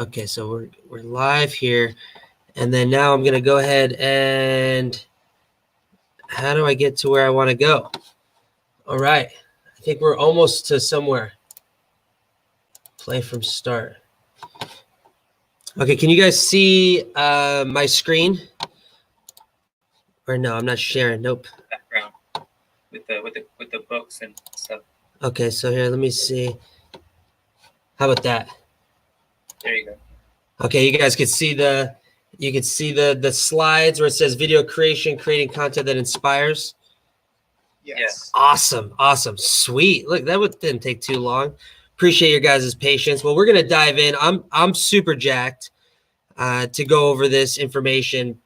Okay, so we're live here, and then now I'm gonna go ahead and how do I get to where I want to go? All right, I think we're almost to somewhere. Play from start. Okay, can you guys see my screen? Or no, I'm not sharing. Nope. Background with the books and stuff. Okay, so here, let me see. How about that? There you go. Okay, you guys can see the slides where it says video creation, creating content that inspires. Yes. Awesome. Sweet. Look, didn't take too long. Appreciate your guys' patience. Well, we're gonna dive in. I'm super jacked to go over this information.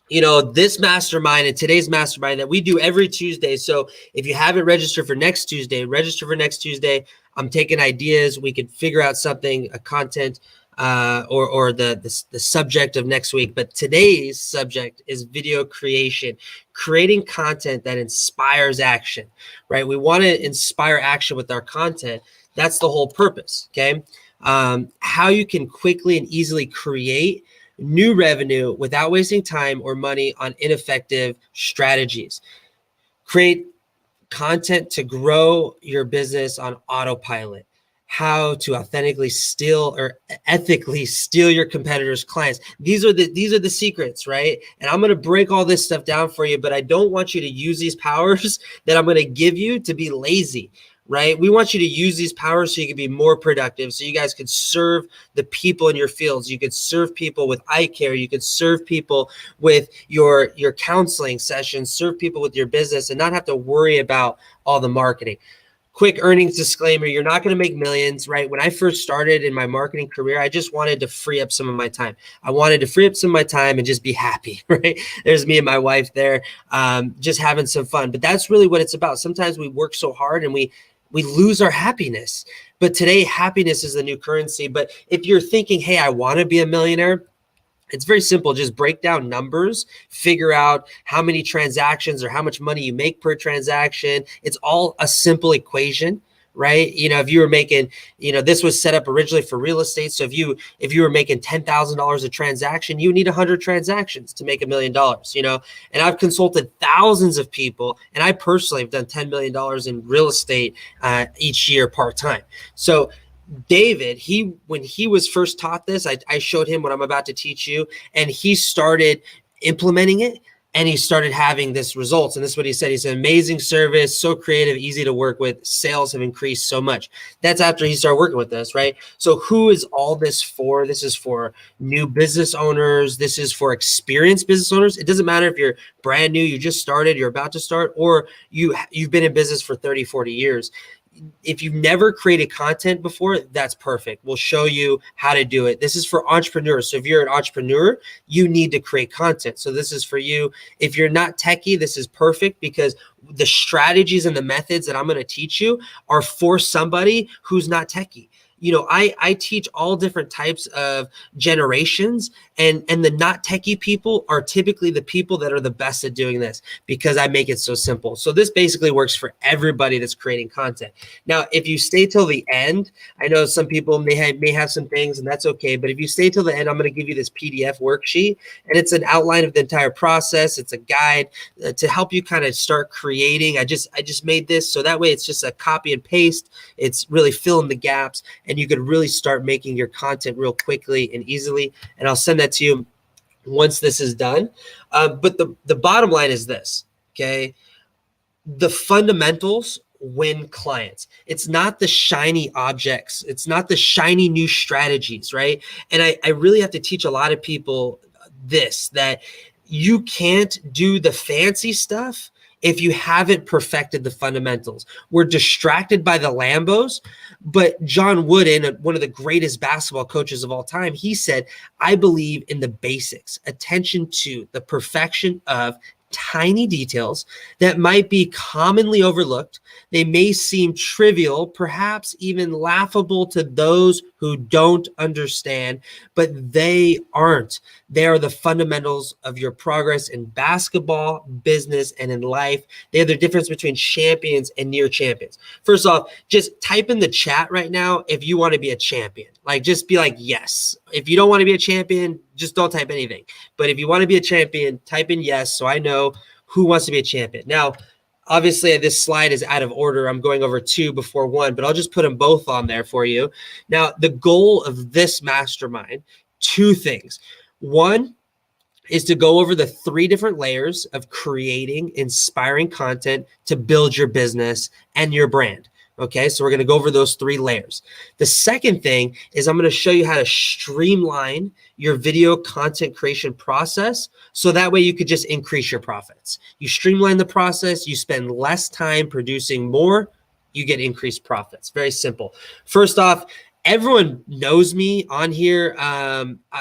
You know, this mastermind and today's mastermind that we do every Tuesday. So if you haven't registered for next Tuesday, register for next Tuesday. I'm taking ideas. We could figure out something, a content or the subject of next week. But today's subject is video creation, creating content that inspires action, right? We want to inspire action with our content. That's the whole purpose, okay? How you can quickly and easily create new revenue without wasting time or money on ineffective strategies. Create content to grow your business on autopilot. How to authentically steal or ethically steal your competitors' clients. These are the secrets, right? And I'm going to break all this stuff down for you, but I don't want you to use these powers that I'm going to give you to be lazy, right? We want you to use these powers so you can be more productive, so you guys could serve the people in your fields. You could serve people with eye care. You could serve people with your counseling sessions, serve people with your business, and not have to worry about all the marketing. Quick earnings disclaimer, you're not going to make millions, right? When I first started in my marketing career, I just wanted to free up some of my time. I wanted to free up some of my time and just be happy, right? There's me and my wife there, just having some fun. But that's really what it's about. Sometimes we work so hard and we lose our happiness. But today, happiness is the new currency. But if you're thinking, hey, I want to be a millionaire, it's very simple. Just break down numbers, figure out how many transactions or how much money you make per transaction. It's all a simple equation, right? You know, if you were making, this was set up originally for real estate. So if you were making $10,000 a transaction, you need 100 transactions to make $1 million, and I've consulted thousands of people, and I personally have done $10 million in real estate each year part-time. So David, when he was first taught this, I showed him what I'm about to teach you, and he started implementing it, and he started having this results. And this is what he said. He said, amazing service, so creative, easy to work with. Sales have increased so much. That's after he started working with us, right? So who is all this for? This is for new business owners. This is for experienced business owners. It doesn't matter if you're brand new, you just started, you're about to start, or you've been in business for 30, 40 years. If you've never created content before, that's perfect. We'll show you how to do it. This is for entrepreneurs. So if you're an entrepreneur, you need to create content. So this is for you. If you're not techie, this is perfect because the strategies and the methods that I'm going to teach you are for somebody who's not techie. I teach all different types of generations, and the not techie people are typically the people that are the best at doing this because I make it so simple. So this basically works for everybody that's creating content. Now, if you stay till the end, I know some people may have some things, and that's okay. But if you stay till the end, I'm going to give you this PDF worksheet, and it's an outline of the entire process. It's a guide to help you kind of start creating. I just made this so that way it's just a copy and paste. It's really filling the gaps, and you could really start making your content real quickly and easily. And I'll send that to you once this is done. But the bottom line is this, okay? The fundamentals win clients. It's not the shiny objects. It's not the shiny new strategies, right? And I really have to teach a lot of people this, that you can't do the fancy stuff if you haven't perfected the fundamentals. We're distracted by the Lambos, but John Wooden, one of the greatest basketball coaches of all time, he said, I believe in the basics, attention to the perfection of tiny details that might be commonly overlooked. They may seem trivial, perhaps even laughable to those who don't understand, but they aren't. They are the fundamentals of your progress in basketball, business, and in life. They're the difference between champions and near champions. First off, just type in the chat right now if you want to be a champion. Like, just be like, yes. If you don't want to be a champion, just don't type anything. But if you want to be a champion, type in yes, so I know who wants to be a champion. Now, obviously, this slide is out of order. I'm going over 2 before 1, but I'll just put them both on there for you. Now, the goal of this mastermind, 2 things. 1 is to go over the 3 different layers of creating inspiring content to build your business and your brand. Okay, so we're going to go over those 3 layers. The second thing is I'm going to show you how to streamline your video content creation process, so that way you could just increase your profits. You streamline the process, you spend less time producing more, you get increased profits. Very simple. First off, everyone knows me on here.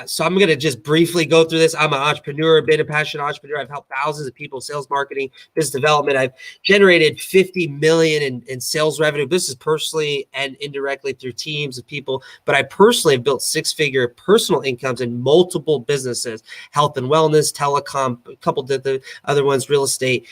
So I'm going to just briefly go through this. I'm an entrepreneur, been a passionate entrepreneur. I've helped thousands of people, sales, marketing, business development. I've generated 50 million in sales revenue. This is personally and indirectly through teams of people, but I personally have built 6-figure personal incomes in multiple businesses, health and wellness, telecom, a couple of the other ones, real estate,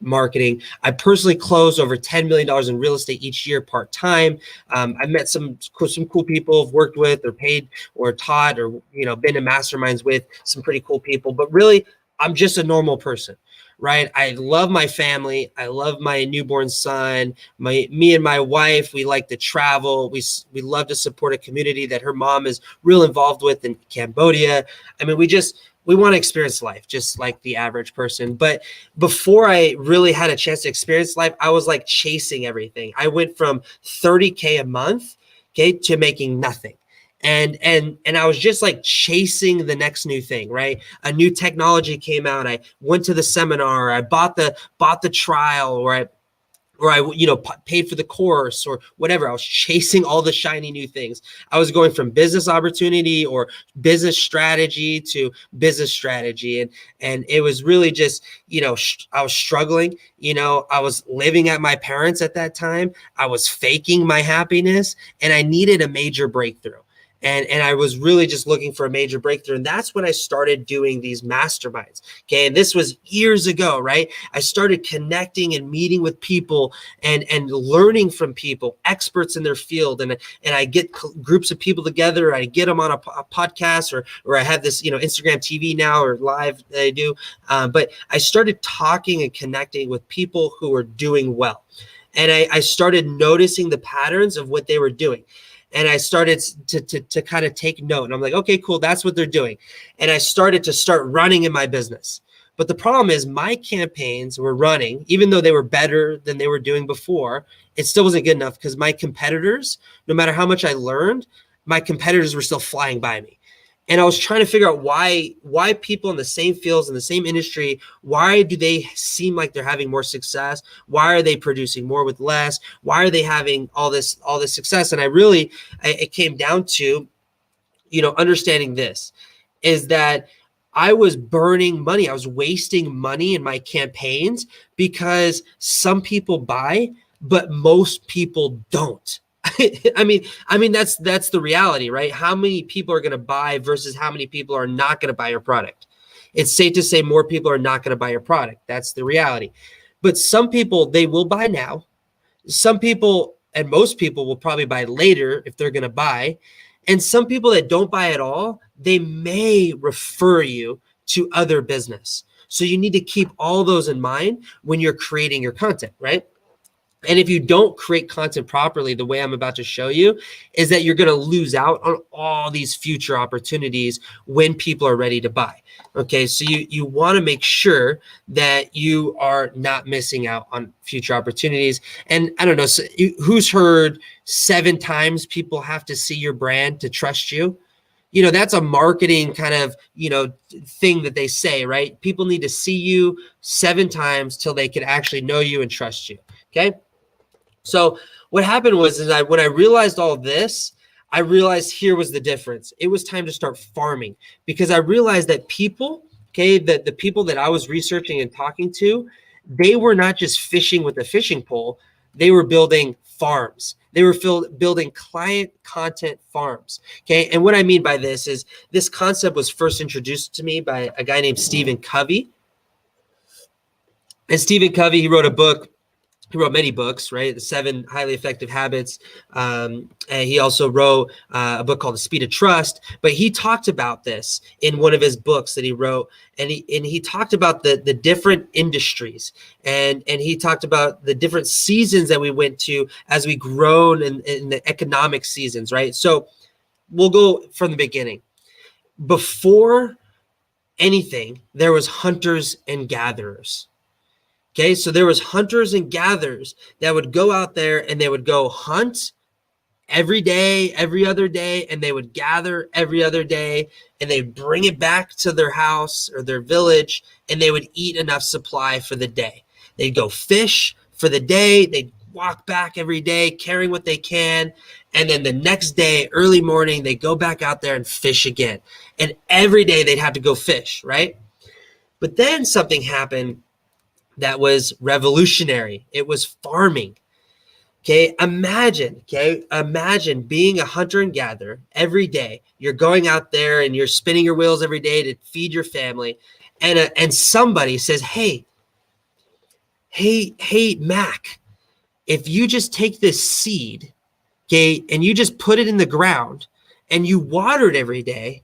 marketing. I personally close over $10 million in real estate each year part-time. I've met some cool people I've worked with or paid or taught or, been in masterminds with some pretty cool people, but really I'm just a normal person, right? I love my family. I love my newborn son. Me and my wife, we like to travel. We love to support a community that her mom is real involved with in Cambodia. I mean, we want to experience life just like the average person. But before I really had a chance to experience life, I was like chasing everything. I went from 30K a month, okay, to making nothing. And I was just like chasing the next new thing, right? A new technology came out. I went to the seminar, I bought the trial, or I paid for the course or whatever. I was chasing all the shiny new things. I was going from business opportunity or business strategy to business strategy. And it was really just, I was struggling. I was living at my parents' at that time. I was faking my happiness and I needed a major breakthrough. And I was really just looking for a major breakthrough. And that's when I started doing these masterminds. Okay. And this was years ago, right? I started connecting and meeting with people and learning from people, experts in their field. And I get groups of people together. I get them on a podcast or I have this, Instagram TV now or live that I do. But I started talking and connecting with people who are doing well. And I started noticing the patterns of what they were doing. And I started to kind of take note. And I'm like, okay, cool. That's what they're doing. And I started to start running in my business. But the problem is my campaigns were running, even though they were better than they were doing before, it still wasn't good enough because my competitors, no matter how much I learned, my competitors were still flying by me. And I was trying to figure out why people in the same fields, in the same industry, why do they seem like they're having more success? Why are they producing more with less? Why are they having all this success? And it came down to, understanding this is that I was burning money. I was wasting money in my campaigns because some people buy, but most people don't. I mean, that's the reality, right? How many people are going to buy versus how many people are not going to buy your product? It's safe to say more people are not going to buy your product. That's the reality. But some people, they will buy now. Some people and most people will probably buy later if they're going to buy. And some people that don't buy at all, they may refer you to other business. So you need to keep all those in mind when you're creating your content, right? And if you don't create content properly, the way I'm about to show you is that you're going to lose out on all these future opportunities when people are ready to buy. Okay, so you want to make sure that you are not missing out on future opportunities. And I don't know, so who's heard 7 times people have to see your brand to trust you? That's a marketing kind of, thing that they say, right? People need to see you 7 times till they can actually know you and trust you. Okay. So what happened was when I realized all this, I realized here was the difference. It was time to start farming because I realized that people Okay, the people that I was researching and talking to, they were not just fishing with a fishing pole. They were building farms. They were building client content farms. Okay, and what I mean by this is this concept was first introduced to me by a guy named Stephen Covey. And Stephen Covey, he wrote a book. He wrote many books, right? The 7 Highly Effective Habits. And he also wrote a book called The Speed of Trust. But he talked about this in one of his books that he wrote, and he talked about the different industries, and he talked about the different seasons that we went to as we grown in the economic seasons, right? So we'll go from the beginning. Before anything, there was hunters and gatherers. Okay, so there was hunters and gatherers that would go out there and they would go hunt every day, every other day, and they would gather every other day, and they'd bring it back to their house or their village, and they would eat enough supply for the day. They'd go fish for the day, they'd walk back every day carrying what they can, and then the next day, early morning, they go back out there and fish again. And every day they'd have to go fish, right? But then something happened that was revolutionary. It was farming. Okay, imagine being a hunter and gatherer every day. You're going out there and you're spinning your wheels every day to feed your family, and somebody says, "Hey, Mac, if you just take this seed, okay, and you just put it in the ground and you water it every day,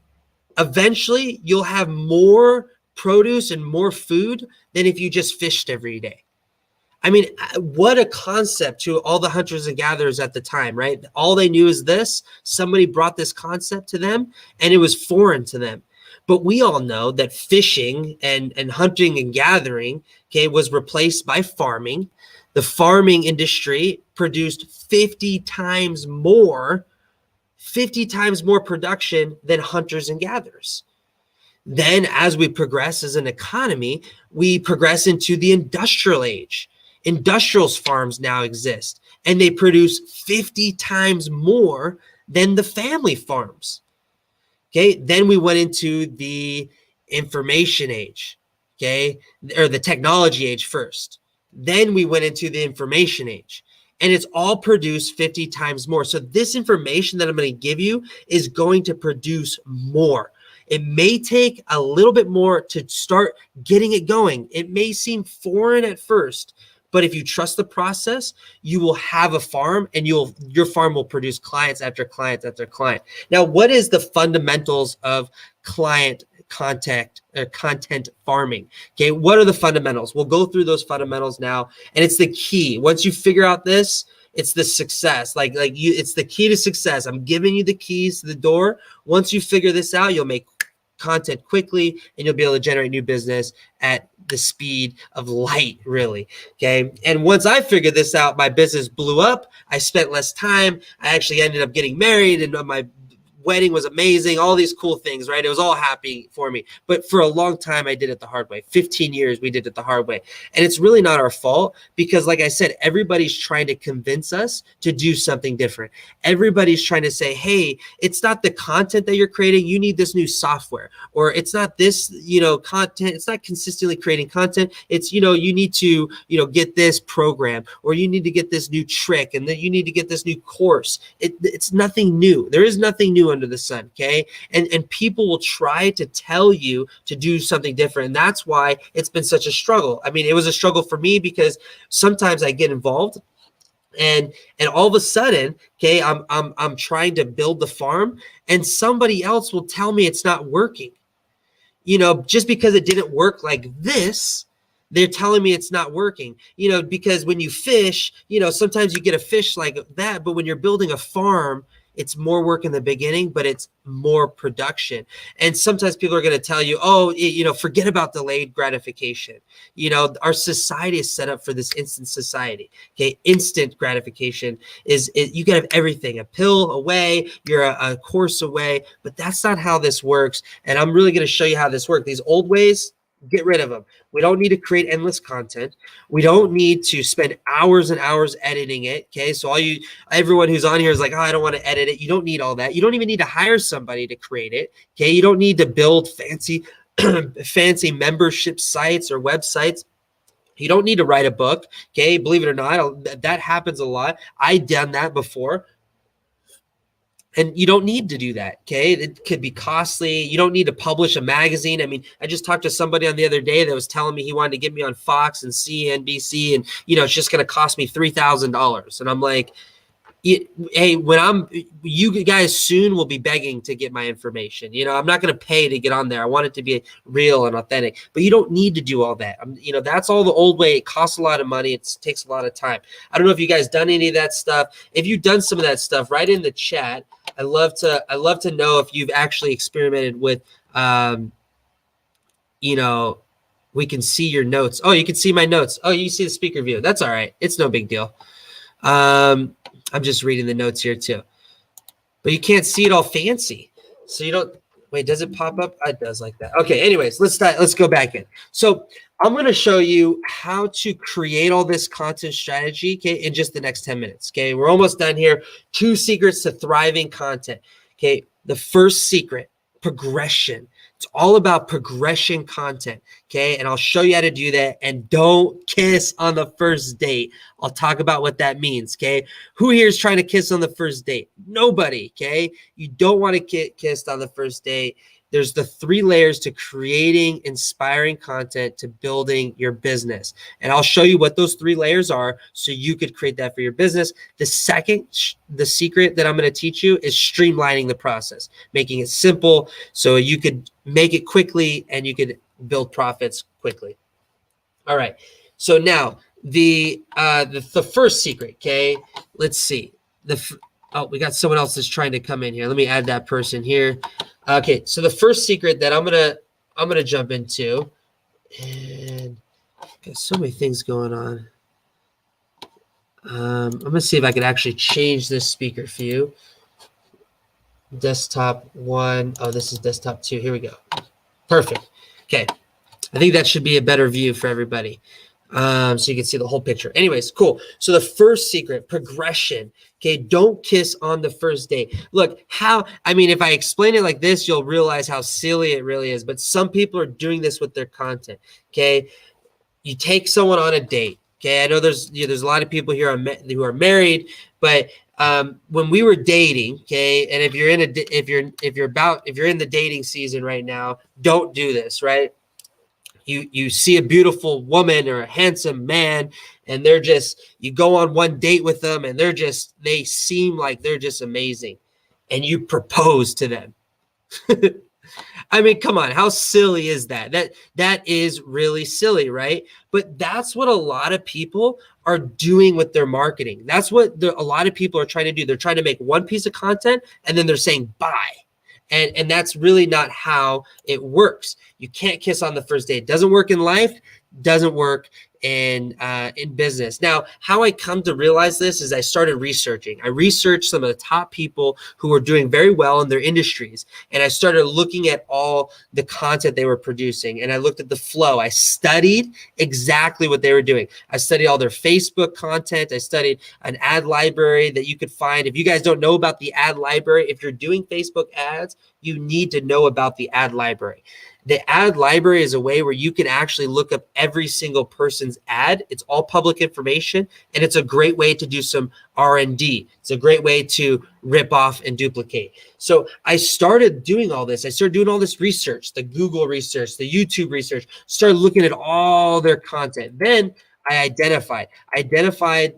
eventually you'll have more produce and more food than if you just fished every day." I mean, what a concept to all the hunters and gatherers at the time, right? All they knew is this. Somebody brought this concept to them, and it was foreign to them. But we all know that fishing and hunting and gathering, okay, was replaced by farming. The farming industry produced 50 times more production than hunters and gatherers. Then as we progress as an economy, we progress into the industrial age. Industrial farms now exist, and they produce 50 times more than the family farms. Okay, then we went into the information age, okay, or the technology age first. Then we went into the information age, and it's all produced 50 times more. So this information that I'm going to give you is going to produce more. It may take a little bit more to start getting it going. It may seem foreign at first, but if you trust the process, you will have a farm, and your farm will produce clients after clients after client. Now, what is the fundamentals of client content farming? Okay, what are the fundamentals? We'll go through those fundamentals now, and it's the key. Once you figure out this, it's the success. It's the key to success. I'm giving you the keys to the door. Once you figure this out, you'll make content quickly, and you'll be able to generate new business at the speed of light, really. Okay. And once I figured this out, my business blew up. I spent less time. I actually ended up getting married, and my wedding was amazing. All these cool things, right? It was all happy for me. But for a long time, I did it the hard way. 15 years, we did it the hard way. And it's really not our fault, because like I said, everybody's trying to convince us to do something different. Everybody's trying to say, hey, it's not the content that you're creating. You need this new software, or it's not this, content. It's not consistently creating content. It's, you need to, get this program, or you need to get this new trick, and then you need to get this new course. It's nothing new. There is nothing new under the sun. Okay. And people will try to tell you to do something different. And that's why it's been such a struggle. I mean, it was a struggle for me, because sometimes I get involved, and all of a sudden, okay, I'm trying to build the farm, and somebody else will tell me it's not working. Just because it didn't work like this, they're telling me it's not working, because when you fish, sometimes you get a fish like that, but when you're building a farm, it's more work in the beginning, but it's more production. And sometimes people are going to tell you, oh, forget about delayed gratification. Our society is set up for this instant society. Okay. Instant gratification you can have everything, a pill away, you're a course away, but that's not how this works. And I'm really going to show you how this works. These old ways, get rid of them. We don't need to create endless content. We don't need to spend hours and hours editing it. Okay. So everyone who's on here is like, oh, I don't want to edit it. You don't need all that. You don't even need to hire somebody to create it. Okay. You don't need to build fancy fancy membership sites or websites. You don't need to write a book. Okay. Believe it or not, that happens a lot. I done that before. And you don't need to do that. Okay. It could be costly. You don't need to publish a magazine. I mean, I just talked to somebody on the other day that was telling me he wanted to get me on Fox and CNBC, and, it's just going to cost me $3,000. And I'm like, hey, you guys soon will be begging to get my information. I'm not going to pay to get on there. I want it to be real and authentic, but you don't need to do all that. That's all the old way. It costs a lot of money. It takes a lot of time. I don't know if you guys done any of that stuff. If you've done some of that stuff, write in the chat. I love to know if you've actually experimented with, we can see your notes. Oh, you can see my notes. Oh, you can see the speaker view. That's all right. It's no big deal. I'm just reading the notes here too, but you can't see it all fancy. So you don't, wait, does it pop up? It does like that. Okay. Anyways, let's go back in. So I'm going to show you how to create all this content strategy. Okay. In just the next 10 minutes. Okay. We're almost done here. 2 secrets to thriving content. Okay. The first secret, progression. It's all about progression content. Okay. And I'll show you how to do that. And don't kiss on the first date. I'll talk about what that means. Okay. Who here is trying to kiss on the first date? Nobody. Okay. You don't want to get kissed on the first date. There's the 3 layers to creating inspiring content to building your business. And I'll show you what those 3 layers are so you could create that for your business. The secret that I'm going to teach you is streamlining the process, making it simple so you could make it quickly and you could build profits quickly. All right. So now the first secret, okay? Let's see. We got someone else that's trying to come in here. Let me add that person here. Okay, so the first secret that I'm gonna jump into, and got so many things going on. I'm gonna see if I can actually change this speaker view. Desktop 1. Oh, this is desktop 2. Here we go. Perfect. Okay, I think that should be a better view for everybody. So you can see the whole picture. Anyways, cool. So the first secret, progression. Okay, don't kiss on the first date. Look, if I explain it like this, you'll realize how silly it really is. But some people are doing this with their content. Okay, you take someone on a date. Okay, I know there's a lot of people here who are married, but when we were dating, okay, and if you're in the dating season right now, don't do this, right? You see a beautiful woman or a handsome man, and you go on one date with them, and they seem like they're just amazing, and you propose to them. I mean, come on, how silly is that? That is really silly, right? But that's what a lot of people are doing with their marketing. That's what a lot of people are trying to do. They're trying to make one piece of content, and then they're saying bye. And that's really not how it works. You can't kiss on the first date. It doesn't work in life, doesn't work in business. Now, how I come to realize this is I started researching. I researched some of the top people who were doing very well in their industries. And I started looking at all the content they were producing. And I looked at the flow. I studied exactly what they were doing. I studied all their Facebook content. I studied an ad library that you could find. If you guys don't know about the ad library, if you're doing Facebook ads, you need to know about the ad library. The ad library is a way where you can actually look up every single person's ad. It's all public information, and it's a great way to do some R&D. It's a great way to rip off and duplicate. So I started doing all this. I started doing all this research, the Google research, the YouTube research, started looking at all their content. Then I identified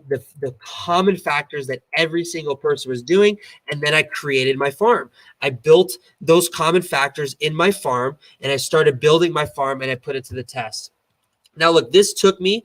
the common factors that every single person was doing, and then I created my farm. I built those common factors in my farm, and I started building my farm, and I put it to the test. Now, look, this took me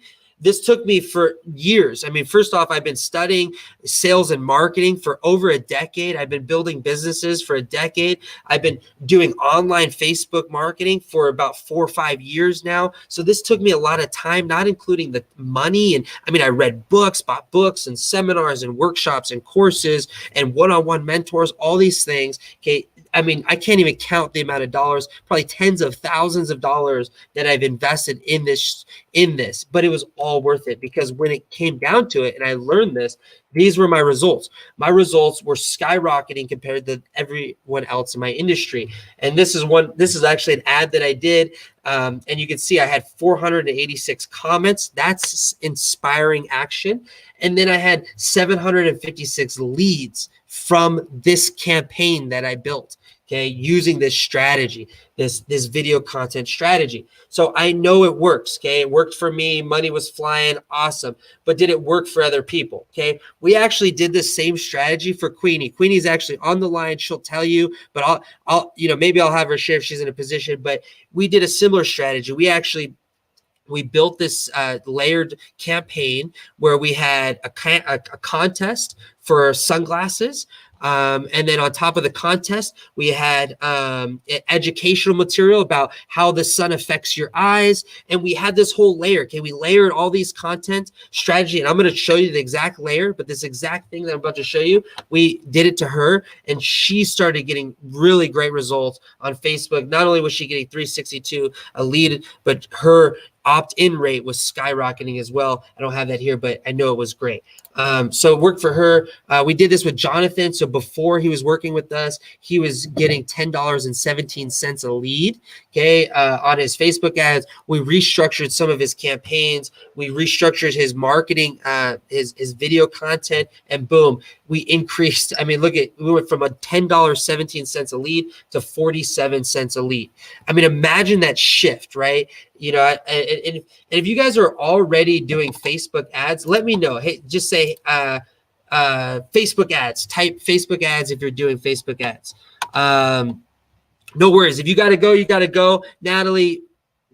for years. I mean, first off, I've been studying sales and marketing for over a decade. I've been building businesses for a decade. I've been doing online Facebook marketing for about 4 or 5 years now. So this took me a lot of time, not including the money. And I mean, I read books, bought books and seminars and workshops and courses and one-on-one mentors, all these things. Okay. I mean, I can't even count the amount of dollars, probably tens of thousands of dollars that I've invested in this, but it was all worth it, because when it came down to it and I learned this, these were my results. My results were skyrocketing compared to everyone else in my industry. And this is actually an ad that I did. And you can see I had 486 comments. That's inspiring action. And then I had 756 leads from this campaign that I built, okay, using this strategy, this video content strategy. So I know it works, okay? It worked for me. Money was flying, awesome. But did it work for other people, okay? We actually did the same strategy for Queenie. Queenie's actually on the line. She'll tell you, but I'll maybe I'll have her share if she's in a position, but we did a similar strategy. We built this layered campaign where we had a contest for sunglasses. And then on top of the contest, we had educational material about how the sun affects your eyes. And we had this whole layer. Okay, we layered all these content strategy. And I'm going to show you the exact layer, but this exact thing that I'm about to show you, we did it to her. And she started getting really great results on Facebook. Not only was she getting 362 a lead, but her opt-in rate was skyrocketing as well. I don't have that here, but I know it was great. So it worked for her. We did this with Jonathan. So before he was working with us, he was getting $10.17 a lead, okay, on his Facebook ads. We restructured some of his campaigns. We restructured his marketing, his video content, and boom, we increased. I mean, we went from a $10.17 a lead to 47 cents a lead. I mean, imagine that shift, right? And if you guys are already doing Facebook ads, let me know. Hey, just say Facebook ads. Type Facebook ads if you're doing Facebook ads. No worries. If you got to go, you got to go. Natalie,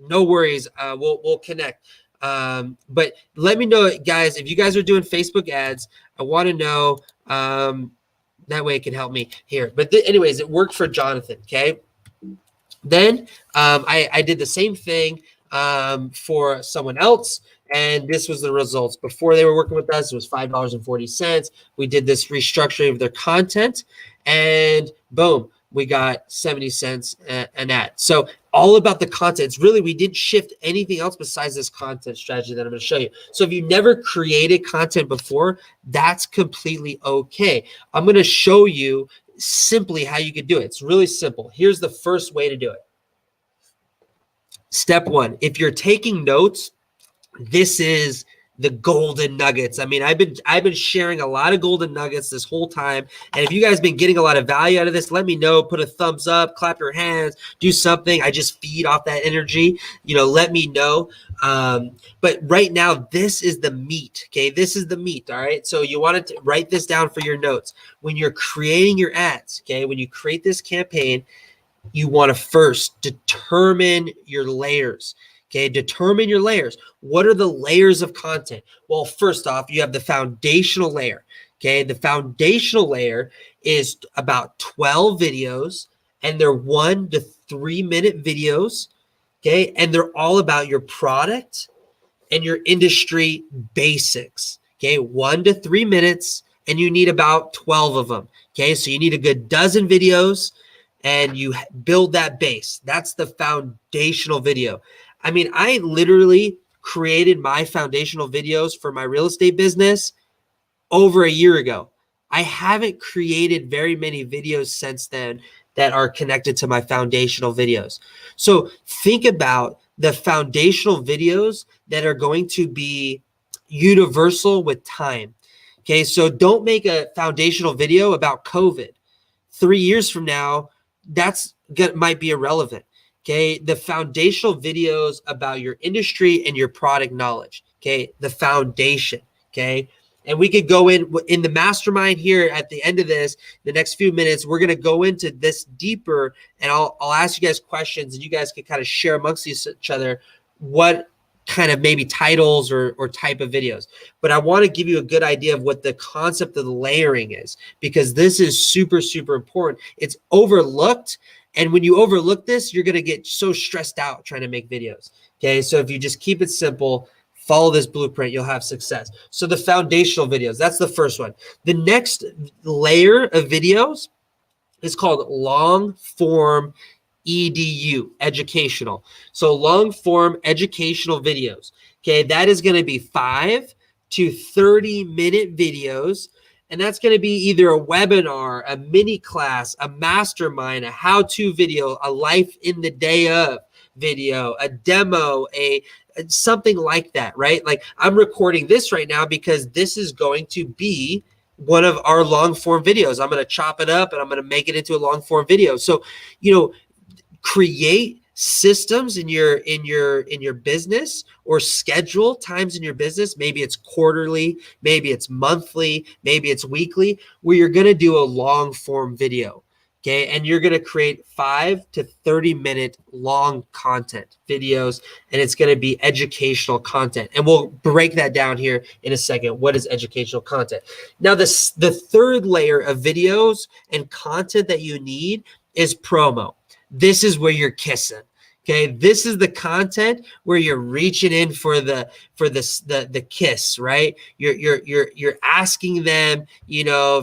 no worries. We'll connect. But let me know, guys, if you guys are doing Facebook ads. I want to know. That way it can help me here. But anyways, it worked for Jonathan. Okay. Then I did the same thing for someone else, and this was the results. Before they were working with us, it was $5.40. We did this restructuring of their content, and boom, we got 70 cents an ad. So all about the content. It's really, we didn't shift anything else besides this content strategy that I'm going to show you. So if you never created content before, that's completely okay. I'm going to show you simply how you could do it. It's really simple. Here's the first way to do it. Step one, if you're taking notes, this is the golden nuggets. I mean, I've been sharing a lot of golden nuggets this whole time. And if you guys been getting a lot of value out of this, let me know. Put a thumbs up, clap your hands, do something. I just feed off that energy. Let me know. But right now, this is the meat. Okay, this is the meat. All right. So you want to write this down for your notes. When you're creating your ads, okay, when you create this campaign, you want to first determine your layers. Okay, determine your layers. What are the layers of content? Well, first off, you have the foundational layer. Okay, the foundational layer is about 12 videos, and they're 1 to 3 minute videos. Okay, and they're all about your product and your industry basics. Okay, 1 to 3 minutes, and you need about 12 of them. Okay, so you need a good dozen videos, and you build that base. That's the foundational video. I mean, I literally created my foundational videos for my real estate business over a year ago. I haven't created very many videos since then that are connected to my foundational videos. So think about the foundational videos that are going to be universal with time. Okay, so don't make a foundational video about COVID. 3 years from now, might be irrelevant. Okay, the foundational videos about your industry and your product knowledge. Okay, the foundation. Okay, and we could go in the mastermind here at the end of this, the next few minutes, we're going to go into this deeper, and I'll ask you guys questions, and you guys can kind of share amongst each other what kind of maybe titles or type of videos. But I want to give you a good idea of what the concept of the layering is, because this is super, super important. It's overlooked. And when you overlook this, you're going to get so stressed out trying to make videos. Okay. So if you just keep it simple, follow this blueprint, you'll have success. So the foundational videos, that's the first one. The next layer of videos is called long form EDU, educational. So long form educational videos. Okay, that is going to be 5 to 30-minute videos. And that's going to be either a webinar, a mini class, a mastermind, a how-to video, a life in the day of video, a demo, a something like that, right? Like I'm recording this right now because this is going to be one of our long form videos. I'm going to chop it up and I'm going to make it into a long form video. So, create systems in your business, or schedule times in your business. Maybe it's quarterly, maybe it's monthly, maybe it's weekly, where you're going to do a long form video. Okay. And you're going to create 5 to 30-minute long content videos, and it's going to be educational content. And we'll break that down here in a second. What is educational content? Now, the third layer of videos and content that you need is promo. This is where you're kissing. Okay, this is the content where you're reaching in for the kiss, right? You're asking them,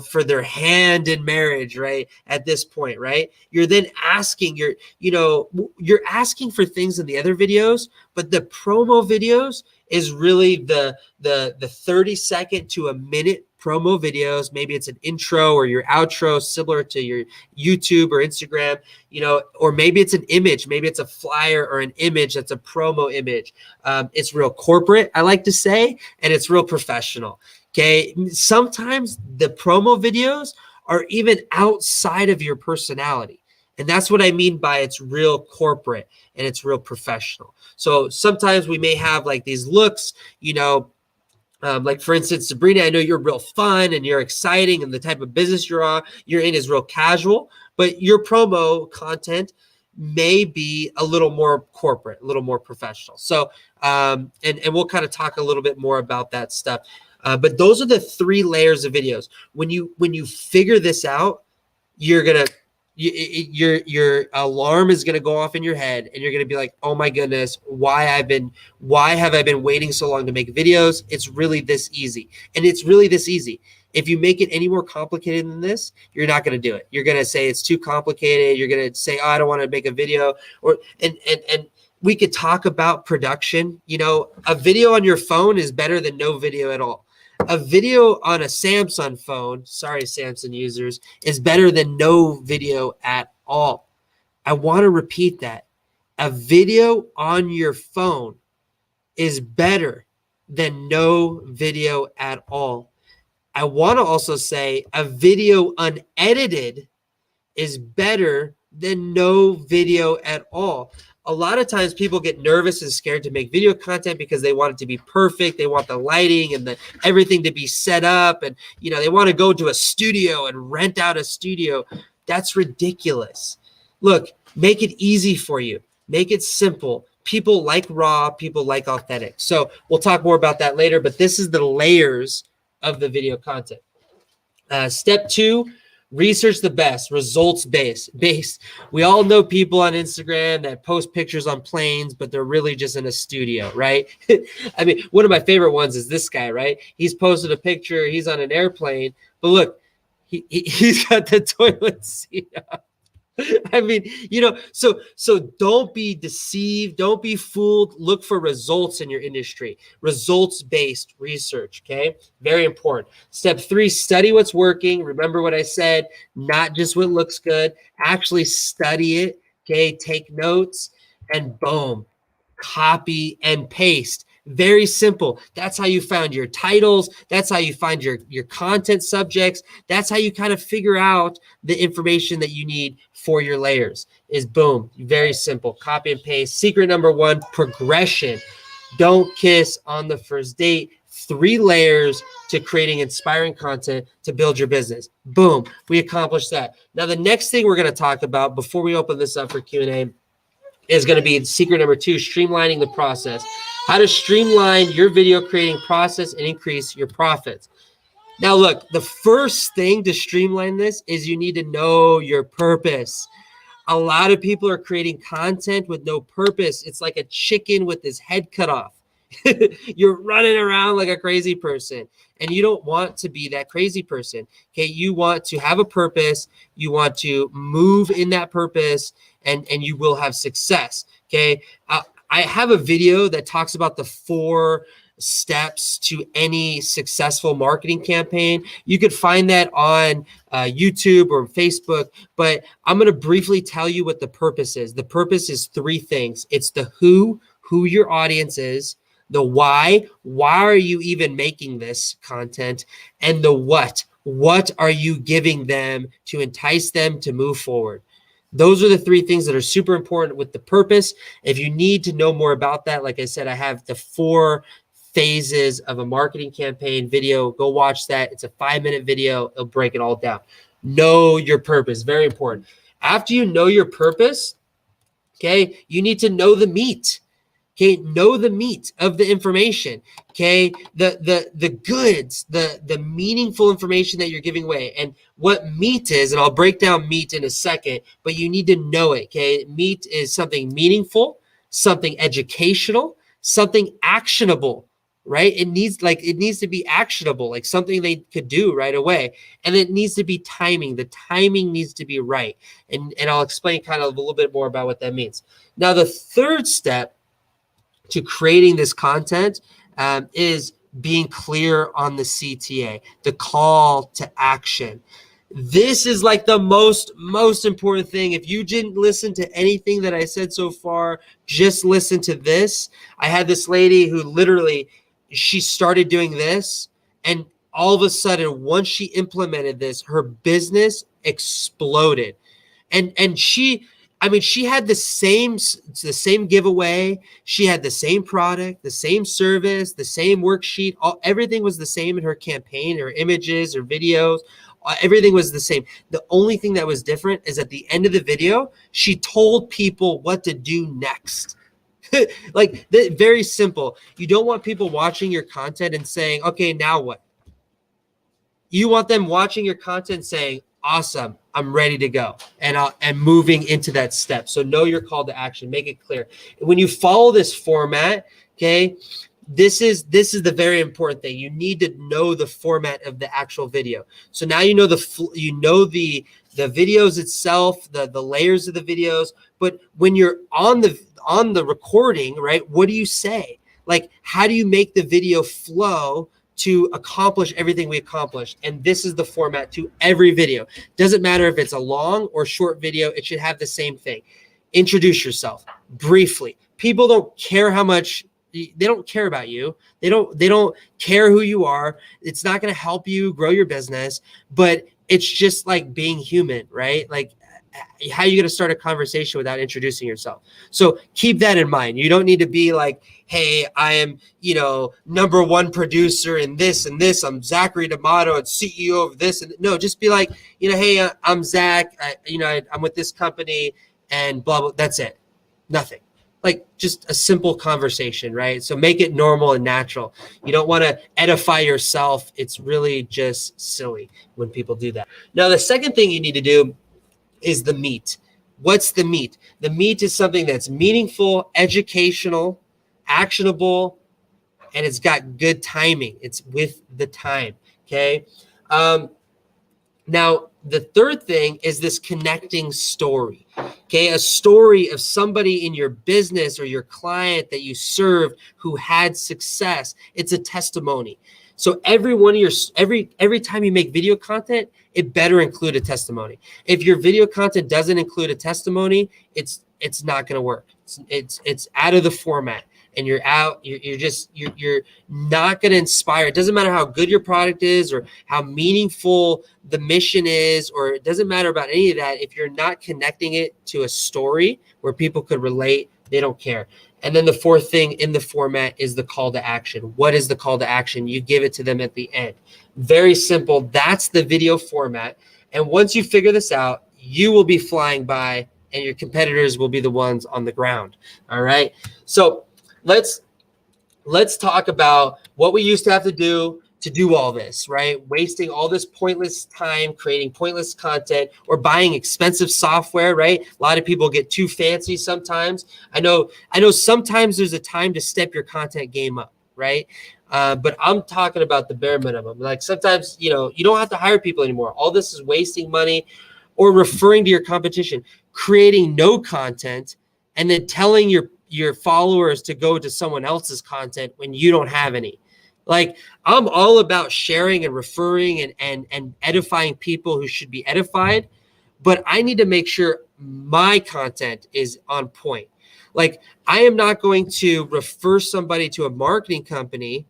for their hand in marriage, right? At this point, right? You're then asking, you're asking for things in the other videos, but the promo videos is really the 30-second to a minute promo videos. Maybe it's an intro or your outro, similar to your YouTube or Instagram, or maybe it's an image, maybe it's a flyer or an image that's a promo image. It's real corporate, I like to say, and it's real professional. Okay. Sometimes the promo videos are even outside of your personality. And that's what I mean by it's real corporate and it's real professional. So sometimes we may have like these looks, like for instance, Sabrina, I know you're real fun and you're exciting, and the type of business you're in is real casual, but your promo content may be a little more corporate, a little more professional. So, and we'll kind of talk a little bit more about that stuff. But those are the 3 layers of videos. When you figure this out, you're gonna your alarm is going to go off in your head, and you're going to be like, oh my goodness, why have I been waiting so long to make videos? It's really this easy. And it's really this easy. If you make it any more complicated than this, you're not going to do it. You're going to say it's too complicated. You're going to say, oh, I don't want to make a video. And we could talk about production. A video on your phone is better than no video at all. A video on a Samsung phone, sorry, Samsung users, is better than no video at all. I want to repeat that. A video on your phone is better than no video at all. I want to also say a video unedited is better than no video at all. A lot of times people get nervous and scared to make video content because they want it to be perfect. They want the lighting and everything to be set up, and they want to go to a studio and rent out a studio. That's ridiculous. Look, make it easy for you. Make it simple. People like raw, people like authentic. So we'll talk more about that later, but this is the layers of the video content. Step 2, research the best, results based. We all know people on Instagram that post pictures on planes, but they're really just in a studio, right? I mean, one of my favorite ones is this guy, right? He's posted a picture, he's on an airplane, but look, he's got the toilet seat up. I mean, so don't be deceived. Don't be fooled. Look for results in your industry, results-based research. Okay. Very important. Step 3, study what's working. Remember what I said, not just what looks good, actually study it. Okay. Take notes, and boom, copy and paste. Very simple. That's how you find your titles. That's how you find your content subjects. That's how you kind of figure out the information that you need for your layers. Is boom. Very simple. Copy and paste. Secret number 1, progression. Don't kiss on the first date. 3 layers to creating inspiring content to build your business. Boom. We accomplished that. Now, the next thing we're going to talk about before we open this up for Q&A is going to be secret number 2, streamlining the process. How to streamline your video creating process and increase your profits. Now, look, the first thing to streamline this is you need to know your purpose. A lot of people are creating content with no purpose. It's like a chicken with his head cut off. You're running around like a crazy person, and you don't want to be that crazy person. Okay, you want to have a purpose, you want to move in that purpose, and you will have success. Okay, I have a video that talks about the 4 steps to any successful marketing campaign. You could find that on YouTube or Facebook, but I'm going to briefly tell you what the purpose is. The purpose is 3 things. It's the who your audience is, the why are you even making this content, and the what are you giving them to entice them to move forward. Those are the 3 things that are super important with the purpose. If you need to know more about that, like I said, I have the 4 phases of a marketing campaign video. Go watch that. It's a 5-minute video. It'll break it all down. Know your purpose. Very important. After you know your purpose, okay, you need to know the meat. Okay, know the meat of the information. Okay, the goods, the meaningful information that you're giving away, and what meat is. And I'll break down meat in a second, but you need to know it. Okay, meat is something meaningful, something educational, something actionable. Right? It needs to be actionable, like something they could do right away, and it needs to be timing. The timing needs to be right, and I'll explain kind of a little bit more about what that means. Now, the 3rd step to creating this content is being clear on the CTA, the call to action. This is like the most important thing. If you didn't listen to anything that I said so far, just listen to this. I had this lady who literally, she started doing this, and all of a sudden, once she implemented this, her business exploded. And she had the same giveaway. She had the same product, the same service, the same worksheet. Everything was the same in her campaign, her images, her videos. Everything was the same. The only thing that was different is at the end of the video, she told people what to do next. Like, very simple. You don't want people watching your content and saying, okay, now what? You want them watching your content saying, awesome, I'm ready to go, and moving into that step. So know your call to action, make it clear. When you follow this format, okay, this is the very important thing. You need to know the format of the actual video. So now you know the videos itself, the layers of the videos. But when you're on the recording, right, what do you say? Like, how do you make the video flow to accomplish everything we accomplished? And this is the format to every video. Doesn't matter if it's a long or short video, it should have the same thing. Introduce yourself briefly. People don't care how much, they don't care about you. They don't care who you are. It's not going to help you grow your business, but it's just like being human, right? Like, how are you going to start a conversation without introducing yourself? So keep that in mind. You don't need to be like, hey, I am, #1 producer in this and this. I'm Zachary D'Amato and CEO of this. And no, just be like, hey, I'm Zach. I'm with this company and blah, blah. That's it. Nothing. Like, just a simple conversation, right? So make it normal and natural. You don't want to edify yourself. It's really just silly when people do that. Now, the second thing you need to do is the meat. What's the meat? The meat is something that's meaningful, educational, actionable, and it's got good timing. It's with the time. Okay. Now, the third thing is this connecting story. Okay, a story of somebody in your business or your client that you served who had success. It's a testimony. So every time you make video content, it better include a testimony. If your video content doesn't include a testimony, it's not going to work. It's out of the format, and you're not going to inspire. It doesn't matter how good your product is or how meaningful the mission is, or it doesn't matter about any of that. If you're not connecting it to a story where people could relate, they don't care. And then the fourth thing in the format is the call to action. What is the call to action? You give it to them at the end. Very simple. That's the video format. And once you figure this out, you will be flying by and your competitors will be the ones on the ground. All right. So let's talk about what we used to have to do to do all this, right? Wasting all this pointless time creating pointless content or buying expensive software, right? A lot of people get too fancy sometimes. I know sometimes there's a time to step your content game up, right? But I'm talking about the bare minimum. Like sometimes, you don't have to hire people anymore. All this is wasting money or referring to your competition, creating no content, and then telling your followers to go to someone else's content when you don't have any. Like I'm all about sharing and referring and edifying people who should be edified, but I need to make sure my content is on point. Like I am not going to refer somebody to a marketing company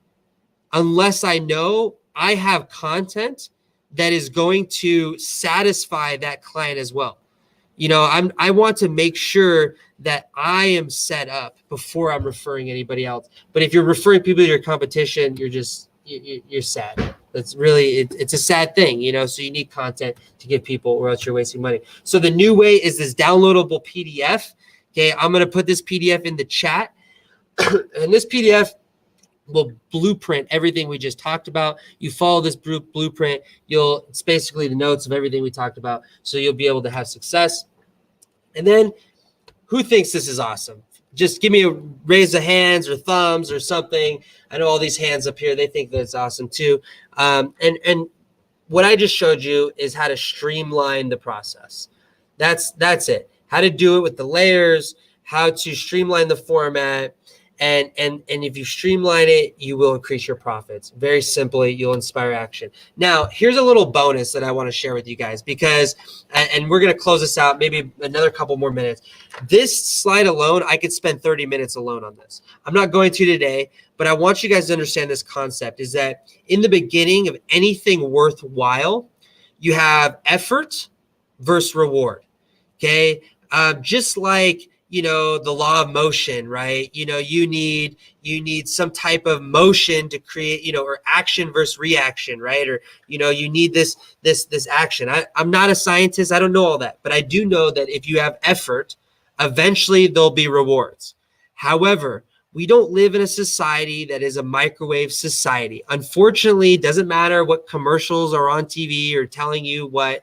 unless I know I have content that is going to satisfy that client as well. I want to make sure that I am set up before I'm referring anybody else. But if you're referring people to your competition, you're sad. That's really, it's a sad thing, so you need content to give people or else you're wasting money. So the new way is this downloadable PDF. Okay. I'm going to put this PDF in the chat and this PDF will blueprint everything we just talked about. You follow this blueprint, it's basically the notes of everything we talked about. So you'll be able to have success. And then who thinks this is awesome? Just give me a raise of hands or thumbs or something. I know all these hands up here, they think that's awesome too. And what I just showed you is how to streamline the process. That's it. How to do it with the layers, how to streamline the format. And if you streamline it, you will increase your profits. Very simply, you'll inspire action. Now, here's a little bonus that I want to share with you guys because, and we're going to close this out, maybe another couple more minutes. This slide alone, I could spend 30 minutes alone on this. I'm not going to today, but I want you guys to understand this concept is that in the beginning of anything worthwhile, you have effort versus reward. Okay. Just like, the law of motion, right? You need some type of motion to create, or action versus reaction, right? Or, you need this action. I'm not a scientist. I don't know all that, but I do know that if you have effort, eventually there'll be rewards. However, we don't live in a society that is a microwave society. Unfortunately, it doesn't matter what commercials are on TV or telling you what,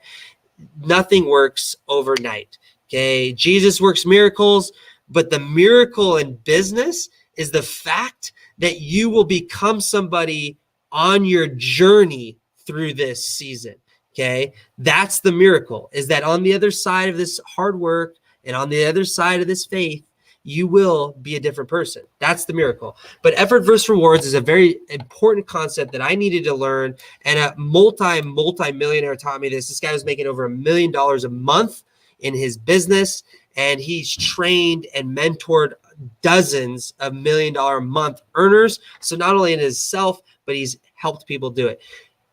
nothing works overnight. Okay, Jesus works miracles, but the miracle in business is the fact that you will become somebody on your journey through this season. Okay, that's the miracle, is that on the other side of this hard work and on the other side of this faith, you will be a different person. That's the miracle. But effort versus rewards is a very important concept that I needed to learn. And a multi-millionaire taught me this. This guy was making over $1 million a month in his business, and he's trained and mentored dozens of $1 million a month earners. So not only in himself, but he's helped people do it.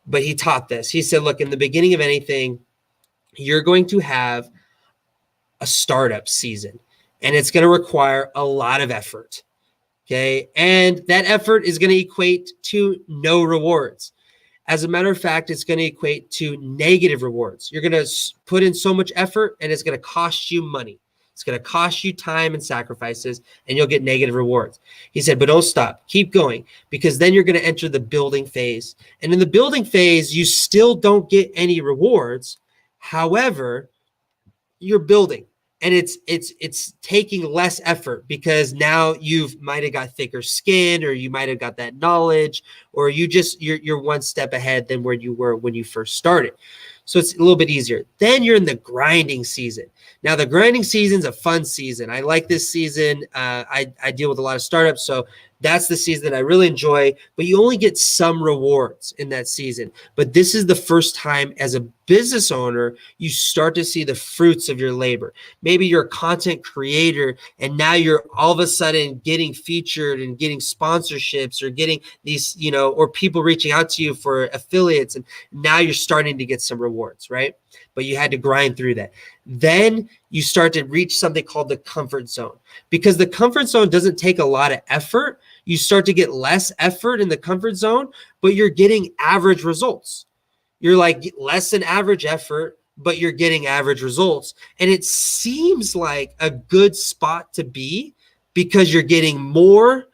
But he taught this. He said, look, in the beginning of anything, you're going to have a startup season, and it's going to require a lot of effort. Okay. And that effort is going to equate to no rewards. As a matter of fact, it's going to equate to negative rewards. You're going to put in so much effort and it's going to cost you money. It's going to cost you time and sacrifices, and you'll get negative rewards. He said, but don't stop. Keep going, because then you're going to enter the building phase. And in the building phase, you still don't get any rewards. However, you're building. And it's taking less effort because now you've might have got thicker skin, or you might have got that knowledge, or you're one step ahead than where you were when you first started. So it's a little bit easier. Then you're in the grinding season. Now the grinding season's a fun season. I like this season. I deal with a lot of startups, so that's the season that I really enjoy, but you only get some rewards in that season. But this is the first time as a business owner, you start to see the fruits of your labor. Maybe you're a content creator and now you're all of a sudden getting featured and getting sponsorships or getting these, or people reaching out to you for affiliates. And now you're starting to get some rewards, right? But you had to grind through that. Then you start to reach something called the comfort zone, because the comfort zone doesn't take a lot of effort. You start to get less effort in the comfort zone, but you're getting average results. You're like less than average effort, but you're getting average results. And it seems like a good spot to be because you're getting more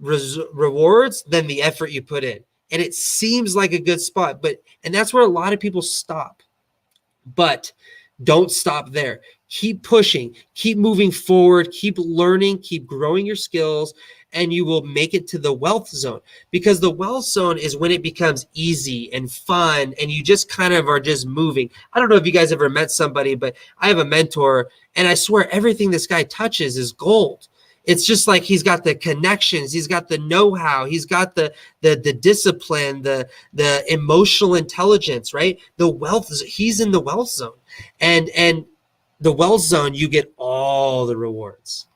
rewards than the effort you put in. and it seems like a good spot, and that's where a lot of people stop. But don't stop there. Keep pushing, keep moving forward, keep learning, keep growing your skills, and you will make it to the wealth zone, because the wealth zone is when it becomes easy and fun and you just kind of are just moving. I don't know if you guys ever met somebody, but I have a mentor, and I swear everything this guy touches is gold. It's just like he's got the connections, he's got the know-how, he's got the discipline, the emotional intelligence, right? The wealth, he's in the wealth zone. And the wealth zone, you get all the rewards.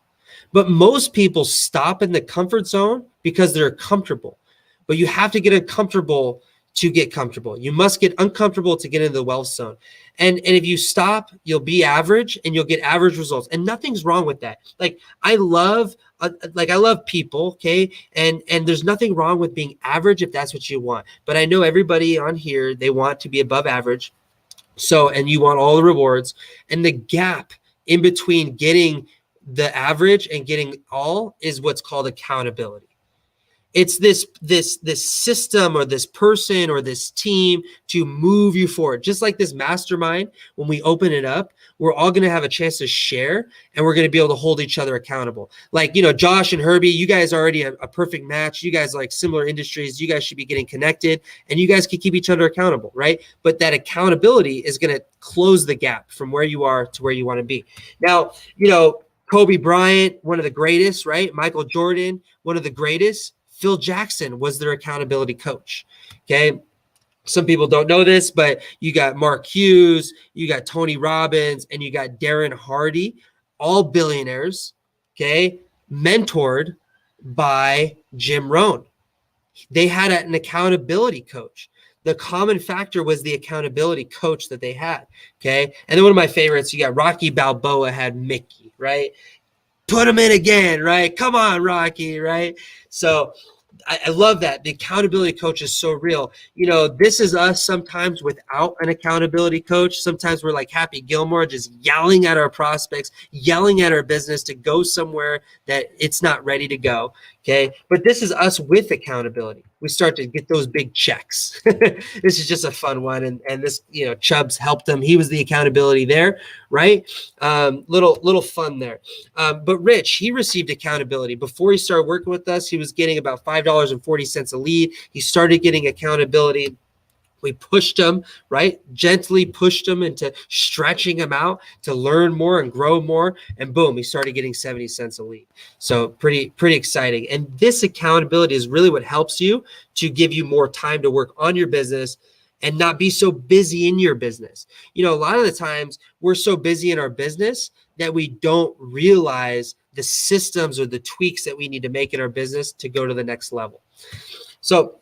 But most people stop in the comfort zone because they're comfortable. But you have to get uncomfortable to get comfortable. You must get uncomfortable to get into the wealth zone. And if you stop, you'll be average and you'll get average results. And nothing's wrong with that. Like I love people, okay? And there's nothing wrong with being average if that's what you want. But I know everybody on here, they want to be above average. So, and you want all the rewards, and the gap in between getting the average and getting all is what's called accountability. It's this system or this person or this team to move you forward. Just like this mastermind, when we open it up, we're all going to have a chance to share, and we're going to be able to hold each other accountable. Like, Josh and Herbie, you guys are already a perfect match. You guys like similar industries. You guys should be getting connected, and you guys can keep each other accountable, right? But that accountability is going to close the gap from where you are to where you want to be. Now, Kobe Bryant, one of the greatest, right? Michael Jordan, one of the greatest. Phil Jackson was their accountability coach. Okay. Some people don't know this, but you got Mark Hughes, you got Tony Robbins, and you got Darren Hardy, all billionaires, okay, mentored by Jim Rohn. They had an accountability coach. The common factor was the accountability coach that they had, okay? And then one of my favorites, you got Rocky Balboa had Mickey, right? Put him in again, right? Come on, Rocky, right? So I love that. The accountability coach is so real. This is us sometimes without an accountability coach. Sometimes we're like Happy Gilmore, just yelling at our prospects, yelling at our business to go somewhere that it's not ready to go. Okay. But this is us with accountability. We start to get those big checks. This is just a fun one. And this, Chubbs helped him. He was the accountability there, right? Little fun there. But Rich, he received accountability. Before he started working with us, he was getting about $5.40 a lead. He started getting accountability. We pushed him, right? Gently pushed him into stretching him out to learn more and grow more. And boom, he started getting 70 cents a lead. So pretty exciting. And this accountability is really what helps you to give you more time to work on your business and not be so busy in your business. A lot of the times we're so busy in our business that we don't realize the systems or the tweaks that we need to make in our business to go to the next level. So